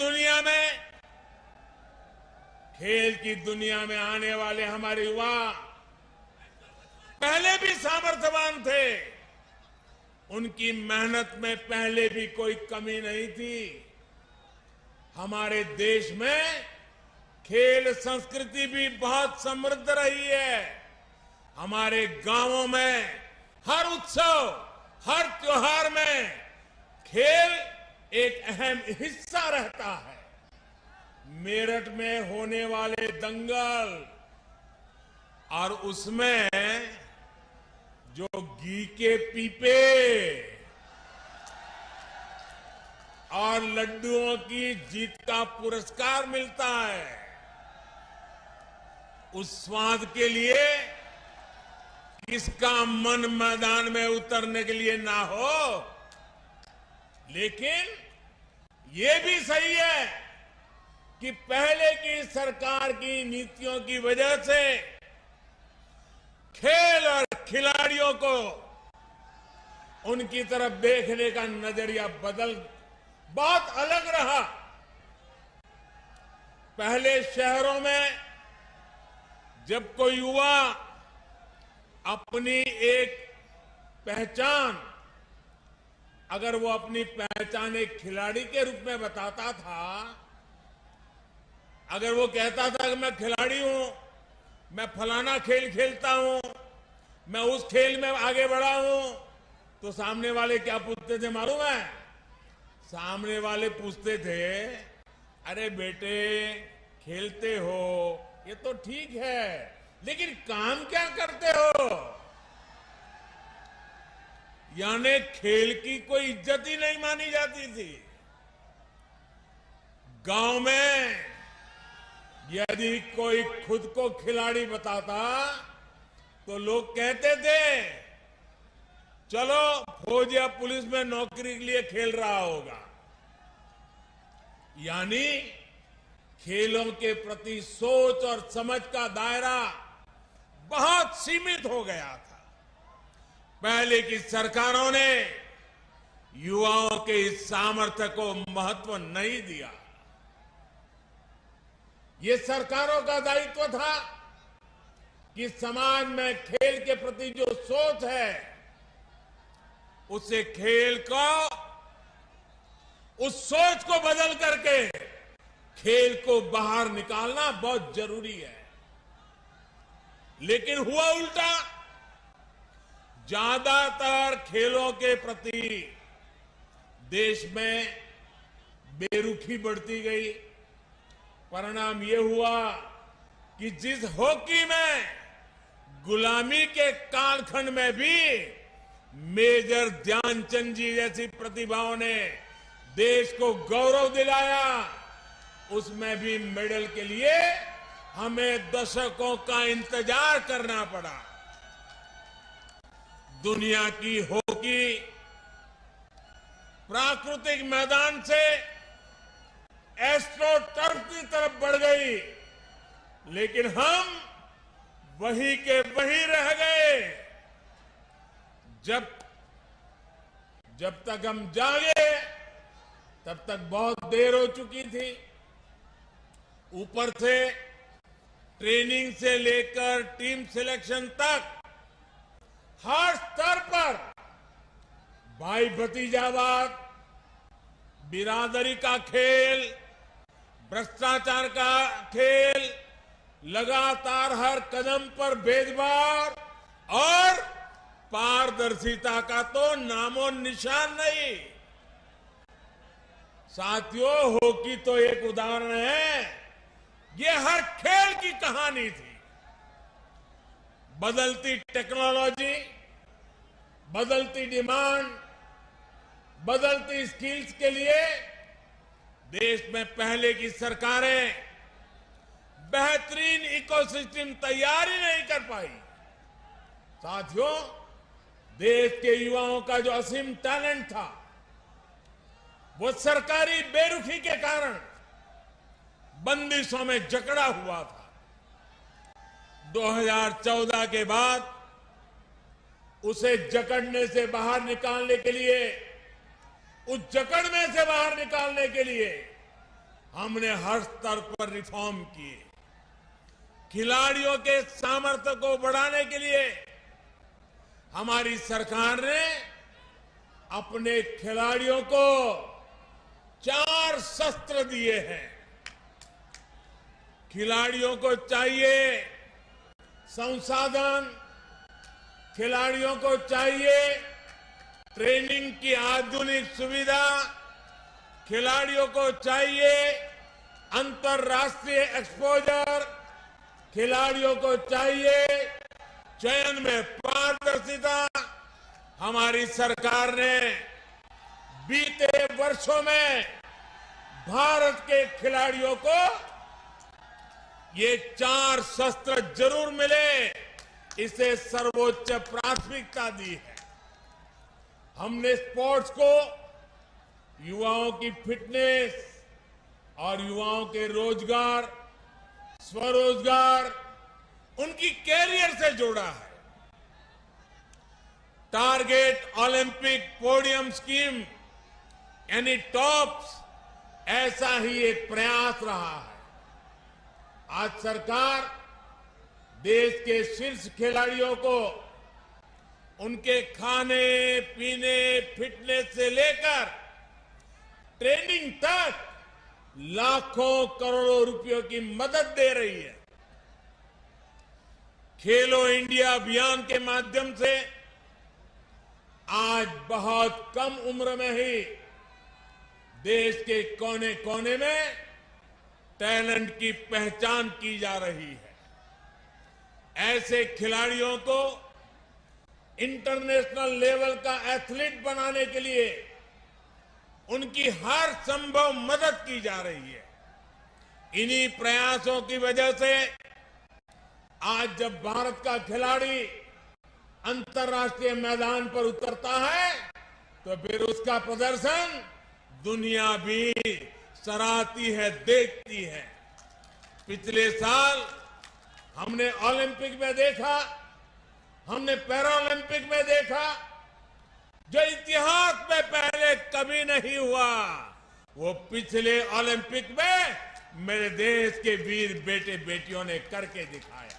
दुनिया में आने वाले हमारे युवा पहले भी सामर्थ्यवान थे। उनकी मेहनत में पहले भी कोई कमी नहीं थी। हमारे देश में खेल संस्कृति भी बहुत समृद्ध रही है। हमारे गांवों में हर उत्सव, हर त्योहार में खेल एक अहम हिस्सा रहता है। मेरठ में होने वाले दंगल और उसमें जो घी के पीपे और लड्डुओं की जीत का पुरस्कार मिलता है, उस स्वाद के लिए किसका मन मैदान में उतरने के लिए ना हो। लेकिन ये भी सही है कि पहले की सरकार की नीतियों की वजह से खेल और खिलाड़ियों को उनकी तरफ देखने का नजरिया बहुत अलग रहा। पहले शहरों में जब कोई युवा अपनी एक पहचान, अगर वो अपनी पहचान एक खिलाड़ी के रूप में बताता था, अगर वो कहता था कि मैं खिलाड़ी हूं, मैं फलाना खेल खेलता हूं, मैं उस खेल में आगे बढ़ा हूं, तो सामने वाले क्या पूछते थे मालूम है? सामने वाले पूछते थे, अरे बेटे खेलते हो ये तो ठीक है, लेकिन काम क्या करते हो? यानी खेल की कोई इज्जत ही नहीं मानी जाती थी। गांव में यदि कोई खुद को खिलाड़ी बताता तो लोग कहते थे चलो फौज या पुलिस में नौकरी के लिए खेल रहा होगा। यानी खेलों के प्रति सोच और समझ का दायरा बहुत सीमित हो गया था। पहले की सरकारों ने युवाओं के इस सामर्थ्य को महत्व नहीं दिया। ये सरकारों का दायित्व था कि समाज में खेल के प्रति जो सोच है उसे खेल को, उस सोच को बदल करके खेल को बाहर निकालना बहुत जरूरी है। लेकिन हुआ उल्टा, ज्यादातर खेलों के प्रति देश में बेरुखी बढ़ती गई। परिणाम ये हुआ कि जिस हॉकी में गुलामी के कालखंड में भी मेजर ध्यानचंद जी जैसी प्रतिभाओं ने देश को गौरव दिलाया, उसमें भी मेडल के लिए हमें दशकों का इंतजार करना पड़ा। दुनिया की हॉकी प्राकृतिक मैदान से एस्ट्रो टर्फ की तरफ बढ़ गई, लेकिन हम वहीं के वहीं रह गए। जब तक हम जागे तब तक बहुत देर हो चुकी थी। ऊपर से ट्रेनिंग से लेकर टीम सिलेक्शन तक हर स्तर पर भाई भतीजावाद, बिरादरी का खेल, भ्रष्टाचार का खेल, लगातार हर कदम पर भेदभाव और पारदर्शिता का तो नामो निशान नहीं। साथियों, हॉकी तो एक उदाहरण है, ये हर खेल की कहानी थी। बदलती टेक्नोलॉजी, बदलती डिमांड, बदलती स्किल्स के लिए देश में पहले की सरकारें बेहतरीन इकोसिस्टम तैयार ही नहीं कर पाई। साथियों, देश के युवाओं का जो असीम टैलेंट था, वो सरकारी बेरुखी के कारण बंदिशों में जकड़ा हुआ था। 2014 के बाद उसे जकड़ने से बाहर निकालने के लिए, उस जकड़ में से बाहर निकालने के लिए हमने हर स्तर पर रिफॉर्म किए। खिलाड़ियों के सामर्थ्य को बढ़ाने के लिए हमारी सरकार ने अपने खिलाड़ियों को 4 शस्त्र दिए हैं। खिलाड़ियों को चाहिए संसाधन, खिलाड़ियों को चाहिए ट्रेनिंग की आधुनिक सुविधा, खिलाड़ियों को चाहिए अंतर्राष्ट्रीय एक्सपोजर खिलाड़ियों को चाहिए, चयन में पारदर्शिता हमारी सरकार ने बीते वर्षों में भारत के खिलाड़ियों को ये 4 शस्त्र जरूर मिले, इसे सर्वोच्च प्राथमिकता दी है। हमने स्पोर्ट्स को युवाओं की फिटनेस और युवाओं के रोजगार, स्वरोजगार, उनकी कैरियर से जोड़ा है। टारगेट ओलंपिक पोडियम स्कीम यानी टॉप्स, ऐसा ही एक प्रयास रहा है। आज सरकार देश के शीर्ष खिलाड़ियों को उनके खाने पीने, फिटनेस से लेकर ट्रेनिंग तक लाखों करोड़ों रुपयों की मदद दे रही है। खेलो इंडिया अभियान के माध्यम से आज बहुत कम उम्र में ही देश के कोने कोने में टैलेंट की पहचान की जा रही है। ऐसे खिलाड़ियों को इंटरनेशनल लेवल का एथलीट बनाने के लिए उनकी हर संभव मदद की जा रही है। इन्हीं प्रयासों की वजह से आज जब भारत का खिलाड़ी अंतर्राष्ट्रीय मैदान पर उतरता है तो फिर उसका प्रदर्शन दुनिया भी सराहती है, देखती है। पिछले साल हमने ओलंपिक में देखा, हमने पैरा ओलंपिक में देखा, जो इतिहास में पहले कभी नहीं हुआ, वो पिछले ओलंपिक में मेरे देश के वीर बेटे बेटियों ने करके दिखाया।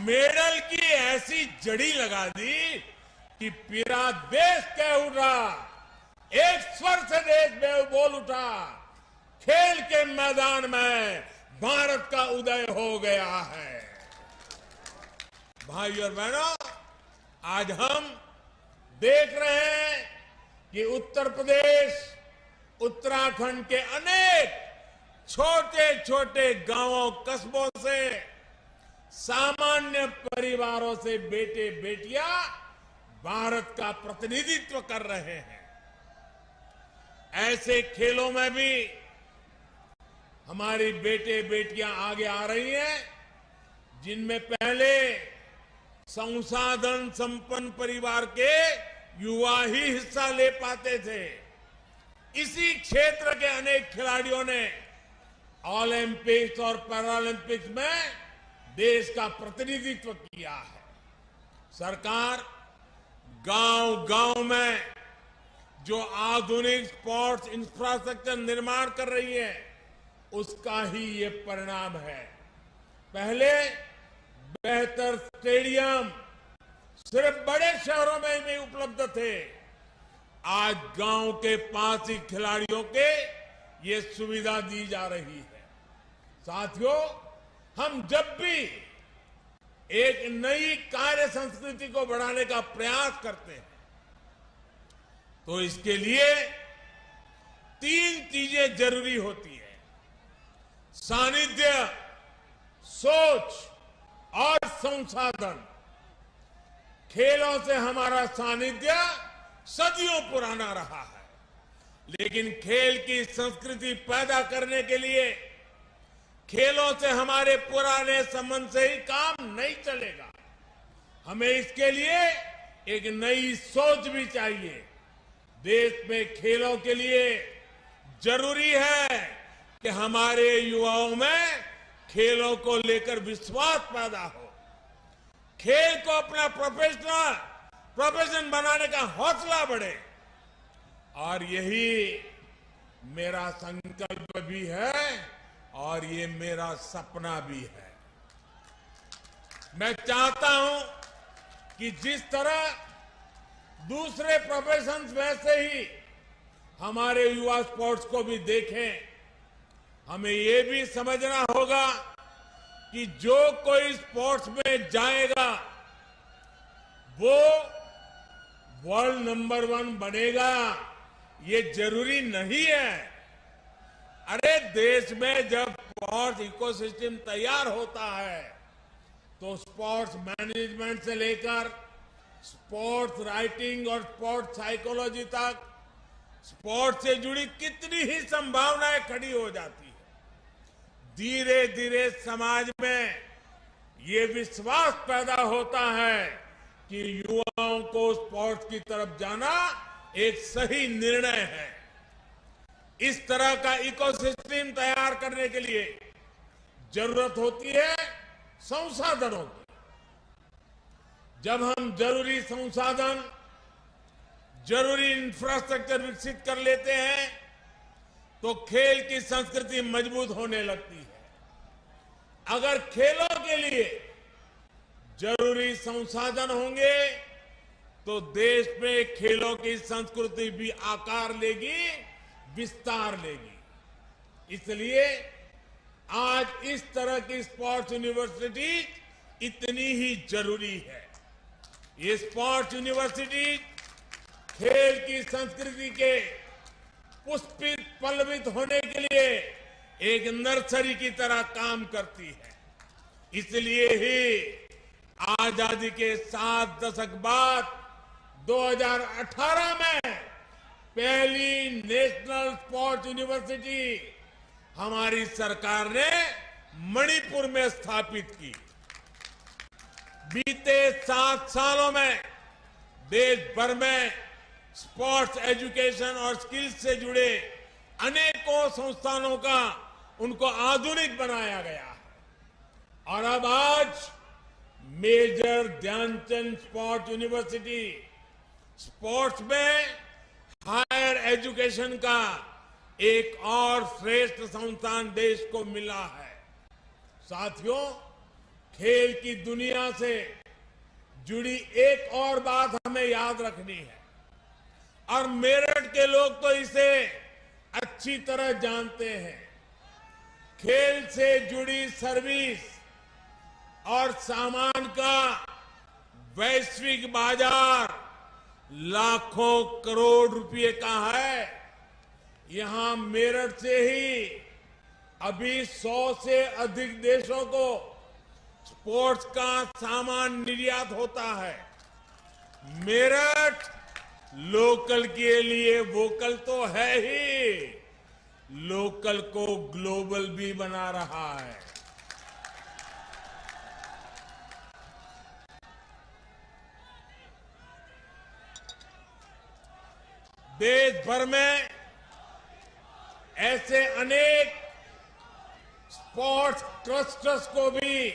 मेडल की ऐसी जड़ी लगा दी कि पूरा देश कह उठा, एक स्वर से देश में बोल उठा, खेल के मैदान में भारत का उदय हो गया है। भाइयों और बहनों, आज हम देख रहे हैं कि उत्तर प्रदेश, उत्तराखंड के अनेक छोटे छोटे गांवों, कस्बों से, सामान्य परिवारों से बेटे बेटियां भारत का प्रतिनिधित्व कर रहे हैं। ऐसे खेलों में भी हमारी बेटे बेटियां आगे आ रही हैं, जिनमें पहले संसाधन संपन्न परिवार के युवा ही हिस्सा ले पाते थे। इसी क्षेत्र के अनेक खिलाड़ियों ने ओलंपिक्स और पैरालंपिक्स में देश का प्रतिनिधित्व किया है। सरकार गांव-गांव में जो आधुनिक स्पोर्ट्स इंफ्रास्ट्रक्चर निर्माण कर रही है, उसका ही ये परिणाम है। पहले बेहतर स्टेडियम सिर्फ बड़े शहरों में नहीं उपलब्ध थे, आज गांव के पास ही खिलाड़ियों के ये सुविधा दी जा रही है। साथियों, हम जब भी एक नई कार्य संस्कृति को बढ़ाने का प्रयास करते हैं तो इसके लिए 3 चीजें जरूरी होती है: सानिध्य, सोच और संसाधन। खेलों से हमारा सानिध्य सदियों पुराना रहा है, लेकिन खेल की संस्कृति पैदा करने के लिए खेलों से हमारे पुराने संबंध से ही काम नहीं चलेगा। हमें इसके लिए एक नई सोच भी चाहिए। देश में खेलों के लिए जरूरी है कि हमारे युवाओं में खेलों को लेकर विश्वास पैदा हो, खेल को अपना प्रोफेशन बनाने का हौसला बढ़े। और यही मेरा संकल्प भी है और ये मेरा सपना भी है। मैं चाहता हूं कि जिस तरह दूसरे प्रोफेशंस में से ही हमारे युवा स्पोर्ट्स को भी देखें, हमें ये भी समझना होगा कि जो कोई स्पोर्ट्स में जाएगा वो वर्ल्ड नंबर 1 बनेगा, ये जरूरी नहीं है। अरे देश में जब स्पोर्ट्स इकोसिस्टम तैयार होता है तो स्पोर्ट्स मैनेजमेंट से लेकर स्पोर्ट्स राइटिंग और स्पोर्ट्स साइकोलॉजी तक स्पोर्ट्स से जुड़ी कितनी ही संभावनाएं खड़ी हो जाती है। धीरे धीरे समाज में ये विश्वास पैदा होता है कि युवाओं को स्पोर्ट्स की तरफ जाना एक सही निर्णय है। इस तरह का इकोसिस्टम तैयार करने के लिए जरूरत होती है संसाधनों की। जब हम जरूरी संसाधन, जरूरी इंफ्रास्ट्रक्चर विकसित कर लेते हैं तो खेल की संस्कृति मजबूत होने लगती है। अगर खेलों के लिए जरूरी संसाधन होंगे तो देश में खेलों की संस्कृति भी आकार लेगी, विस्तार लेगी। इसलिए आज इस तरह की स्पोर्ट्स यूनिवर्सिटी इतनी ही जरूरी है। ये स्पोर्ट्स यूनिवर्सिटी खेल की संस्कृति के पुष्पित पल्लवित होने के लिए एक नर्सरी की तरह काम करती है। इसलिए ही आजादी के 7 दशक बाद 2018 में पहली नेशनल स्पोर्ट्स यूनिवर्सिटी हमारी सरकार ने मणिपुर में स्थापित की। बीते 7 सालों में देश भर में स्पोर्ट्स एजुकेशन और स्किल्स से जुड़े अनेकों संस्थानों का उनको आधुनिक बनाया गया है। और अब आज major Dhyanchand sports university sports में हायर एजुकेशन का एक और श्रेष्ठ संस्थान देश को मिला है। साथियों, खेल की दुनिया से जुड़ी एक और बात हमें याद रखनी है और मेरठ के लोग तो इसे अच्छी तरह जानते हैं। खेल से जुड़ी सर्विस और सामान का वैश्विक बाजार लाखों करोड़ रुपए का है। यहां मेरठ से ही अभी 100 से अधिक देशों को स्पोर्ट्स का सामान निर्यात होता है। मेरठ लोकल के लिए वोकल तो है ही, लोकल को ग्लोबल भी बना रहा है। देश भर में ऐसे अनेक स्पोर्ट्स क्लस्टर्स को भी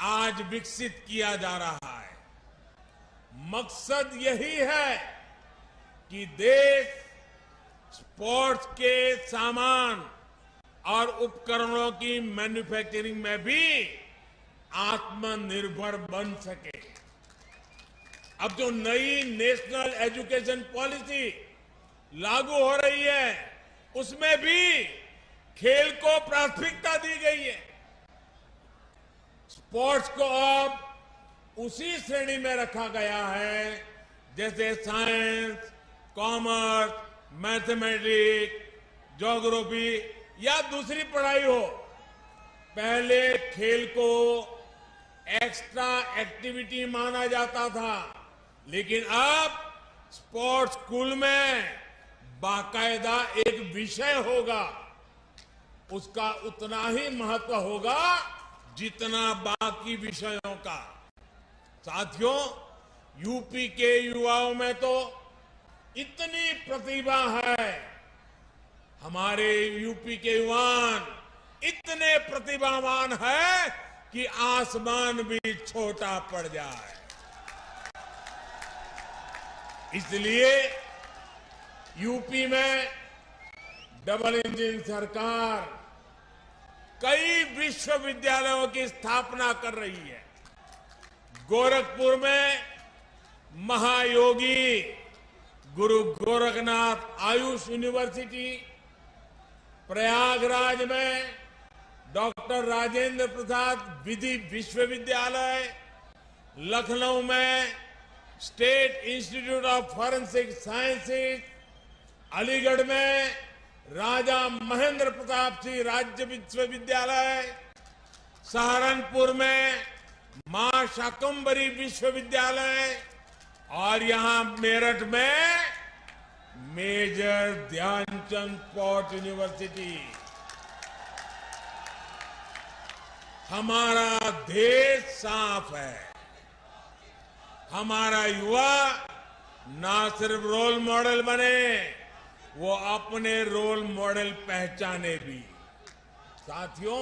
आज विकसित किया जा रहा है। मकसद यही है कि देश स्पोर्ट्स के सामान और उपकरणों की मैन्युफैक्चरिंग में भी आत्मनिर्भर बन सके। अब जो नई नेशनल एजुकेशन पॉलिसी लागू हो रही है उसमें भी खेल को प्राथमिकता दी गई है। स्पोर्ट्स को अब उसी श्रेणी में रखा गया है जैसे साइंस, कॉमर्स, मैथमेटिक्स, ज्योग्राफी या दूसरी पढ़ाई हो। पहले खेल को एक्स्ट्रा एक्टिविटी माना जाता था, लेकिन अब स्पोर्ट्स स्कूल में बाकायदा एक विषय होगा। उसका उतना ही महत्व होगा जितना बाकी विषयों का। साथियों, यूपी के युवाओं में तो इतनी प्रतिभा है, हमारे यूपी के युवान इतने प्रतिभावान है कि आसमान भी छोटा पड़ जाए। इसलिए यूपी में डबल इंजन सरकार कई विश्वविद्यालयों की स्थापना कर रही है। गोरखपुर में महायोगी गुरु गोरखनाथ आयुष यूनिवर्सिटी, प्रयागराज में डॉक्टर राजेंद्र प्रसाद विधि विश्वविद्यालय, लखनऊ में state institute of forensic sciences, Aligarh में राजा महेंद्र प्रताप सिंह राज्य विश्वविद्यालय, सहारनपुर में मां शाकंभरी विश्वविद्यालय और यहां मेरठ में मेजर ध्यानचंद स्पोर्ट्स यूनिवर्सिटी। हमारा देश साफ है। हमारा युवा ना सिर्फ रोल मॉडल बने, वो अपने रोल मॉडल पहचाने भी। साथियों,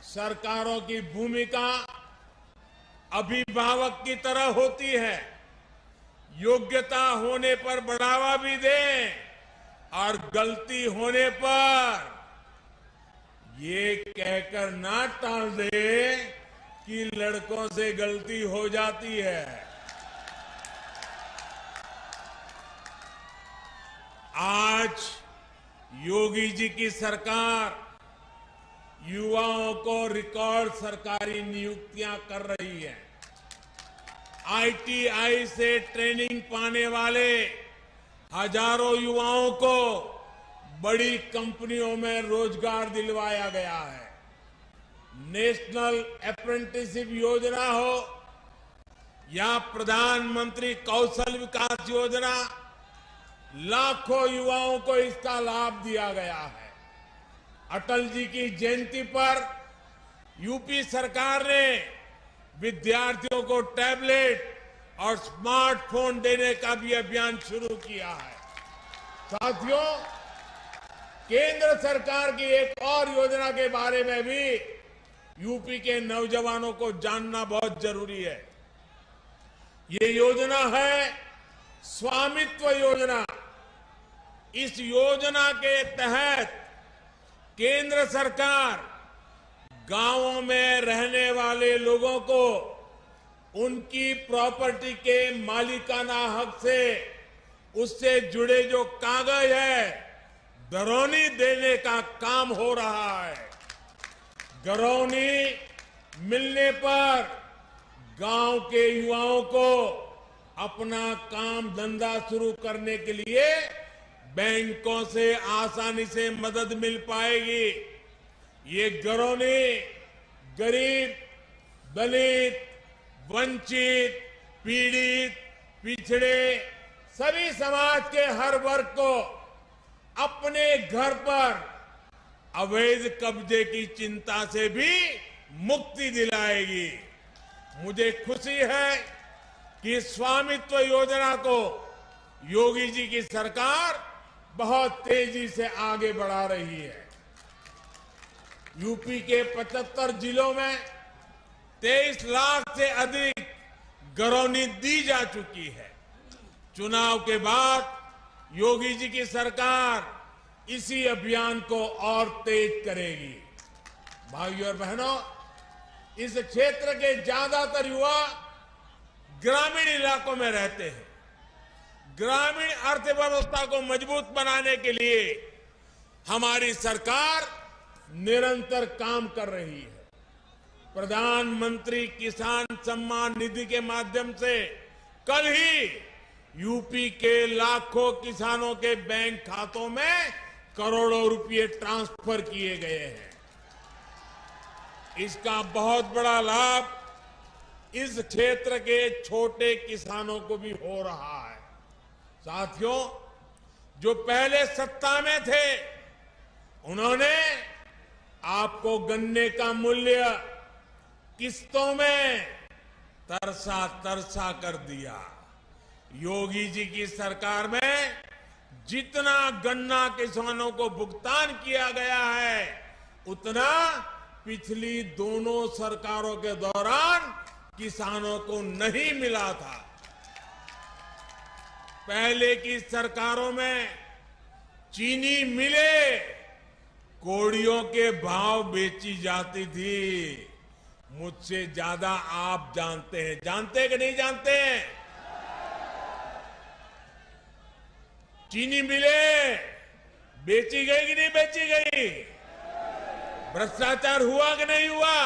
सरकारों की भूमिका अभिभावक की तरह होती है। योग्यता होने पर बढ़ावा भी दें और गलती होने पर ये कहकर ना टाल दे कि लड़कों से गलती हो जाती है। आज योगी जी की सरकार युवाओं को रिकॉर्ड सरकारी नियुक्तियां कर रही है। आईटीआई से ट्रेनिंग पाने वाले हजारों युवाओं को बड़ी कंपनियों में रोजगार दिलवाया गया है। नेशनल अप्रेंटिसशिप योजना हो या प्रधानमंत्री कौशल विकास योजना, लाखों युवाओं को इसका लाभ दिया गया है। अटल जी की जयंती पर यूपी सरकार ने विद्यार्थियों को टैबलेट और स्मार्टफोन देने का भी अभियान शुरू किया है। साथियों, केंद्र सरकार की एक और योजना के बारे में भी यूपी के नौजवानों को जानना बहुत जरूरी है। ये योजना है स्वामित्व योजना। इस योजना के तहत केंद्र सरकार गांवों में रहने वाले लोगों को उनकी प्रॉपर्टी के मालिकाना हक से उससे जुड़े जो कागज है घरौनी देने का काम हो रहा है। घरौनी मिलने पर गांव के युवाओं को अपना काम धंधा शुरू करने के लिए बैंकों से आसानी से मदद मिल पाएगी। ये घरौनी गरीब, दलित, वंचित, पीड़ित, पिछड़े सभी समाज के हर वर्ग को अपने घर पर अवैध कब्जे की चिंता से भी मुक्ति दिलाएगी। मुझे खुशी है कि स्वामित्व योजना को योगी जी की सरकार बहुत तेजी से आगे बढ़ा रही है। यूपी के 75 जिलों में 23 लाख से अधिक घरौनी दी जा चुकी है। चुनाव के बाद योगी जी की सरकार इसी अभियान को और तेज करेगी। भाइयों और बहनों, इस क्षेत्र के ज्यादातर युवा ग्रामीण इलाकों में रहते हैं। ग्रामीण अर्थव्यवस्था को मजबूत बनाने के लिए हमारी सरकार निरंतर काम कर रही है। प्रधानमंत्री किसान सम्मान निधि के माध्यम से कल ही यूपी के लाखों किसानों के बैंक खातों में करोड़ों रुपए ट्रांसफर किए गए हैं। इसका बहुत बड़ा लाभ इस क्षेत्र के छोटे किसानों को भी हो रहा है। साथियों, जो पहले सत्ता में थे उन्होंने आपको गन्ने का मूल्य किस्तों में तरसा तरसा कर दिया। योगी जी की सरकार में जितना गन्ना किसानों को भुगतान किया गया है उतना पिछली दोनों सरकारों के दौरान किसानों को नहीं मिला था। पहले की सरकारों में चीनी मिले कोड़ियों के भाव बेची जाती थी। मुझसे ज्यादा आप जानते हैं, जानते कि नहीं जानते? चीनी मिले बेची गई कि नहीं बेची गई? भ्रष्टाचार हुआ कि नहीं हुआ?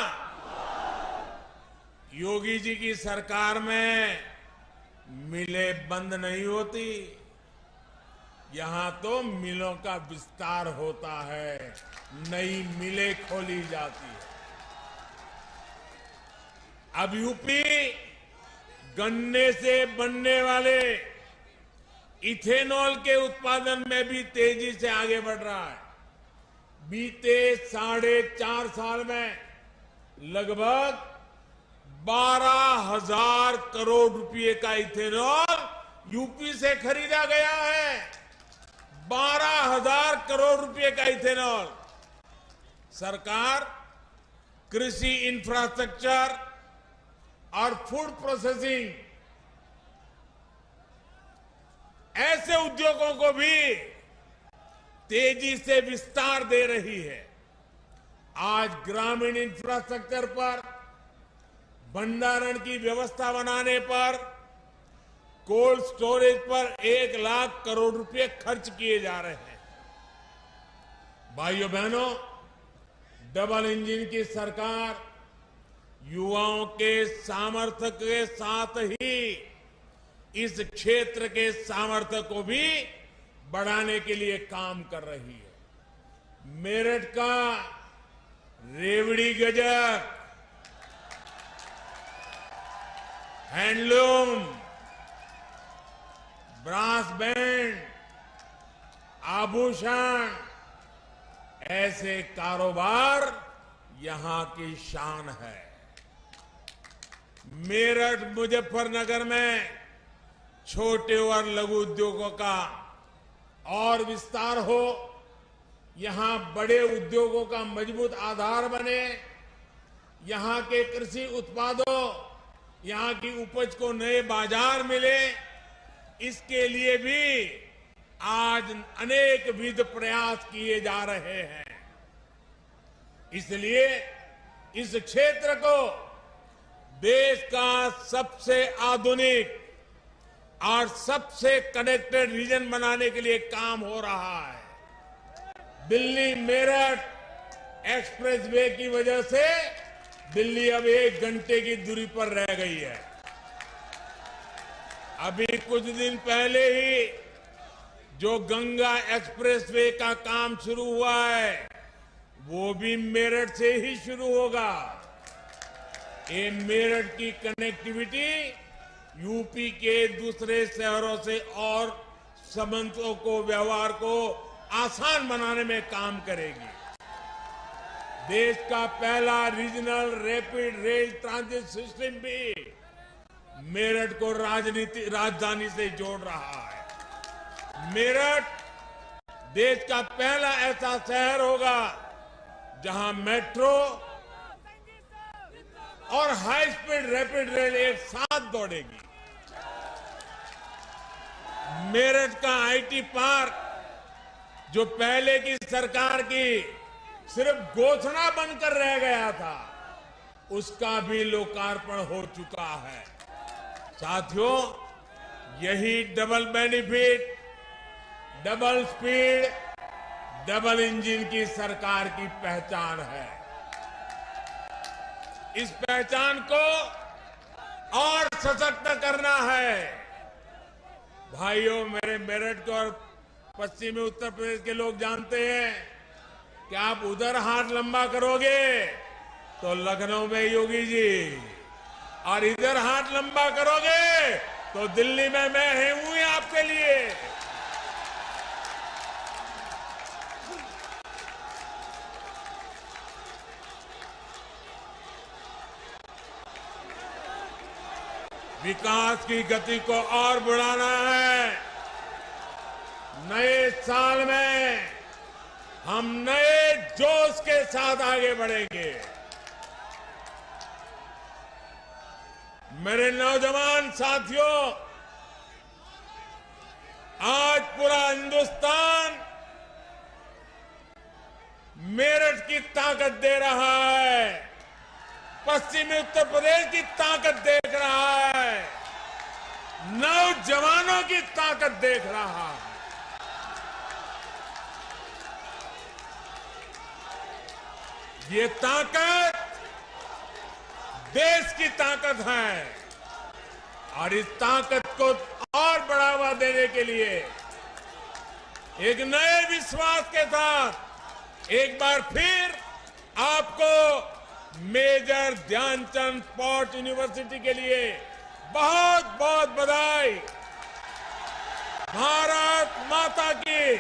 योगी जी की सरकार में मिलें बंद नहीं होती। यहां तो मिलों का विस्तार होता है, नई मिलें खोली जाती है। अब यूपी गन्ने से बनने वाले इथेनॉल के उत्पादन में भी तेजी से आगे बढ़ रहा है। बीते 4.5 साल में लगभग 12,000 करोड़ रुपए का इथेनॉल यूपी से खरीदा गया है। 12,000 करोड़ रुपए का इथेनॉल। सरकार कृषि इंफ्रास्ट्रक्चर और फूड प्रोसेसिंग ऐसे उद्योगों को भी तेजी से विस्तार दे रही है। आज ग्रामीण इंफ्रास्ट्रक्चर पर, भंडारण की व्यवस्था बनाने पर, कोल्ड स्टोरेज पर 1 लाख करोड़ रुपए खर्च किए जा रहे हैं। भाइयों बहनों, डबल इंजन की सरकार युवाओं के सामर्थ्य के साथ ही इस क्षेत्र के सामर्थ्य को भी बढ़ाने के लिए काम कर रही है। मेरठ का रेवड़ी गजक, हैंडलूम, ब्रास बैंड, आभूषण, ऐसे कारोबार यहां की शान है। मेरठ मुजफ्फरनगर में छोटे और लघु उद्योगों का और विस्तार हो, यहां बड़े उद्योगों का मजबूत आधार बने, यहां के कृषि उत्पादों, यहां की उपज को नए बाजार मिले, इसके लिए भी आज अनेक विध प्रयास किए जा रहे हैं। इसलिए इस क्षेत्र को देश का सबसे आधुनिक और सबसे कनेक्टेड रीजन बनाने के लिए काम हो रहा है। दिल्ली मेरठ एक्सप्रेसवे की वजह से दिल्ली अब 1 घंटे की दूरी पर रह गई है। अभी कुछ दिन पहले ही जो गंगा एक्सप्रेसवे का काम शुरू हुआ है, वो भी मेरठ से ही शुरू होगा। ये मेरठ की कनेक्टिविटी यूपी के दूसरे शहरों से और संबंधों को, व्यवहार को आसान बनाने में काम करेगी। देश का पहला regional rapid rail transit system भी मेरठ को राजधानी से जोड़ रहा है। मेरठ देश का पहला ऐसा शहर होगा जहां मेट्रो और हाई स्पीड रैपिड रेल एक साथ दौड़ेगी। मेरठ का आईटी पार्क, जो पहले की सरकार की सिर्फ घोषणा बनकर रह गया था, उसका भी लोकार्पण हो चुका है। साथियों, यही double benefit, double speed, double engine की सरकार की पहचान है। इस पहचान को और सशक्त करना है। भाइयों, मेरे मेरठ के और पश्चिमी उत्तर प्रदेश के लोग जानते हैं कि आप उधर हाथ लंबा करोगे तो लखनऊ में योगी जी, और इधर हाथ लंबा करोगे तो दिल्ली में मैं हूं आपके लिए। विकास की गति को और बढ़ाना है। नए साल में हम नए जोश के साथ आगे बढ़ेंगे। मेरे नौजवान साथियों, आज पूरा हिंदुस्तान मेरठ की ताकत दे रहा है, पश्चिमी उत्तर प्रदेश की ताकत देख रहा है, नौजवानों की ताकत देख रहा है। ये ताकत देश की ताकत है, और इस ताकत को और बढ़ावा देने के लिए एक नए विश्वास के साथ एक बार फिर आपको मेजर ध्यानचंद स्पोर्ट्स यूनिवर्सिटी के लिए बहुत बहुत बधाई। भारत माता की,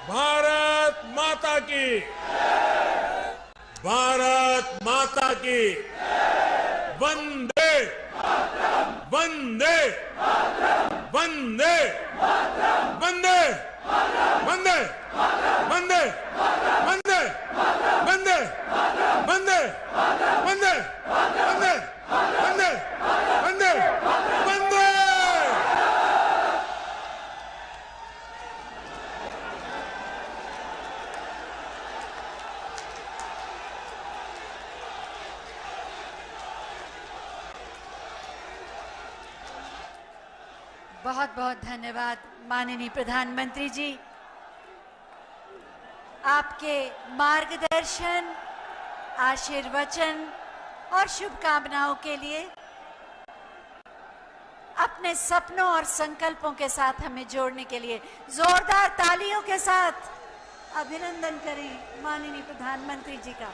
भारत माता की, भारत माता की। वंदे वंदे वंदे वंदे वंदे वंदे वंदे वंदे वंदे वंदे वंदे वंदे वंदे वंदे। बहुत बहुत धन्यवाद माननीय प्रधानमंत्री जी। आपके मार्गदर्शन, आशीर्वचन और शुभकामनाओं के लिए अपने सपनों और संकल्पों के साथ हमें जोड़ने के लिए जोरदार तालियों के साथ अभिनंदन करें माननीय प्रधानमंत्री जी का।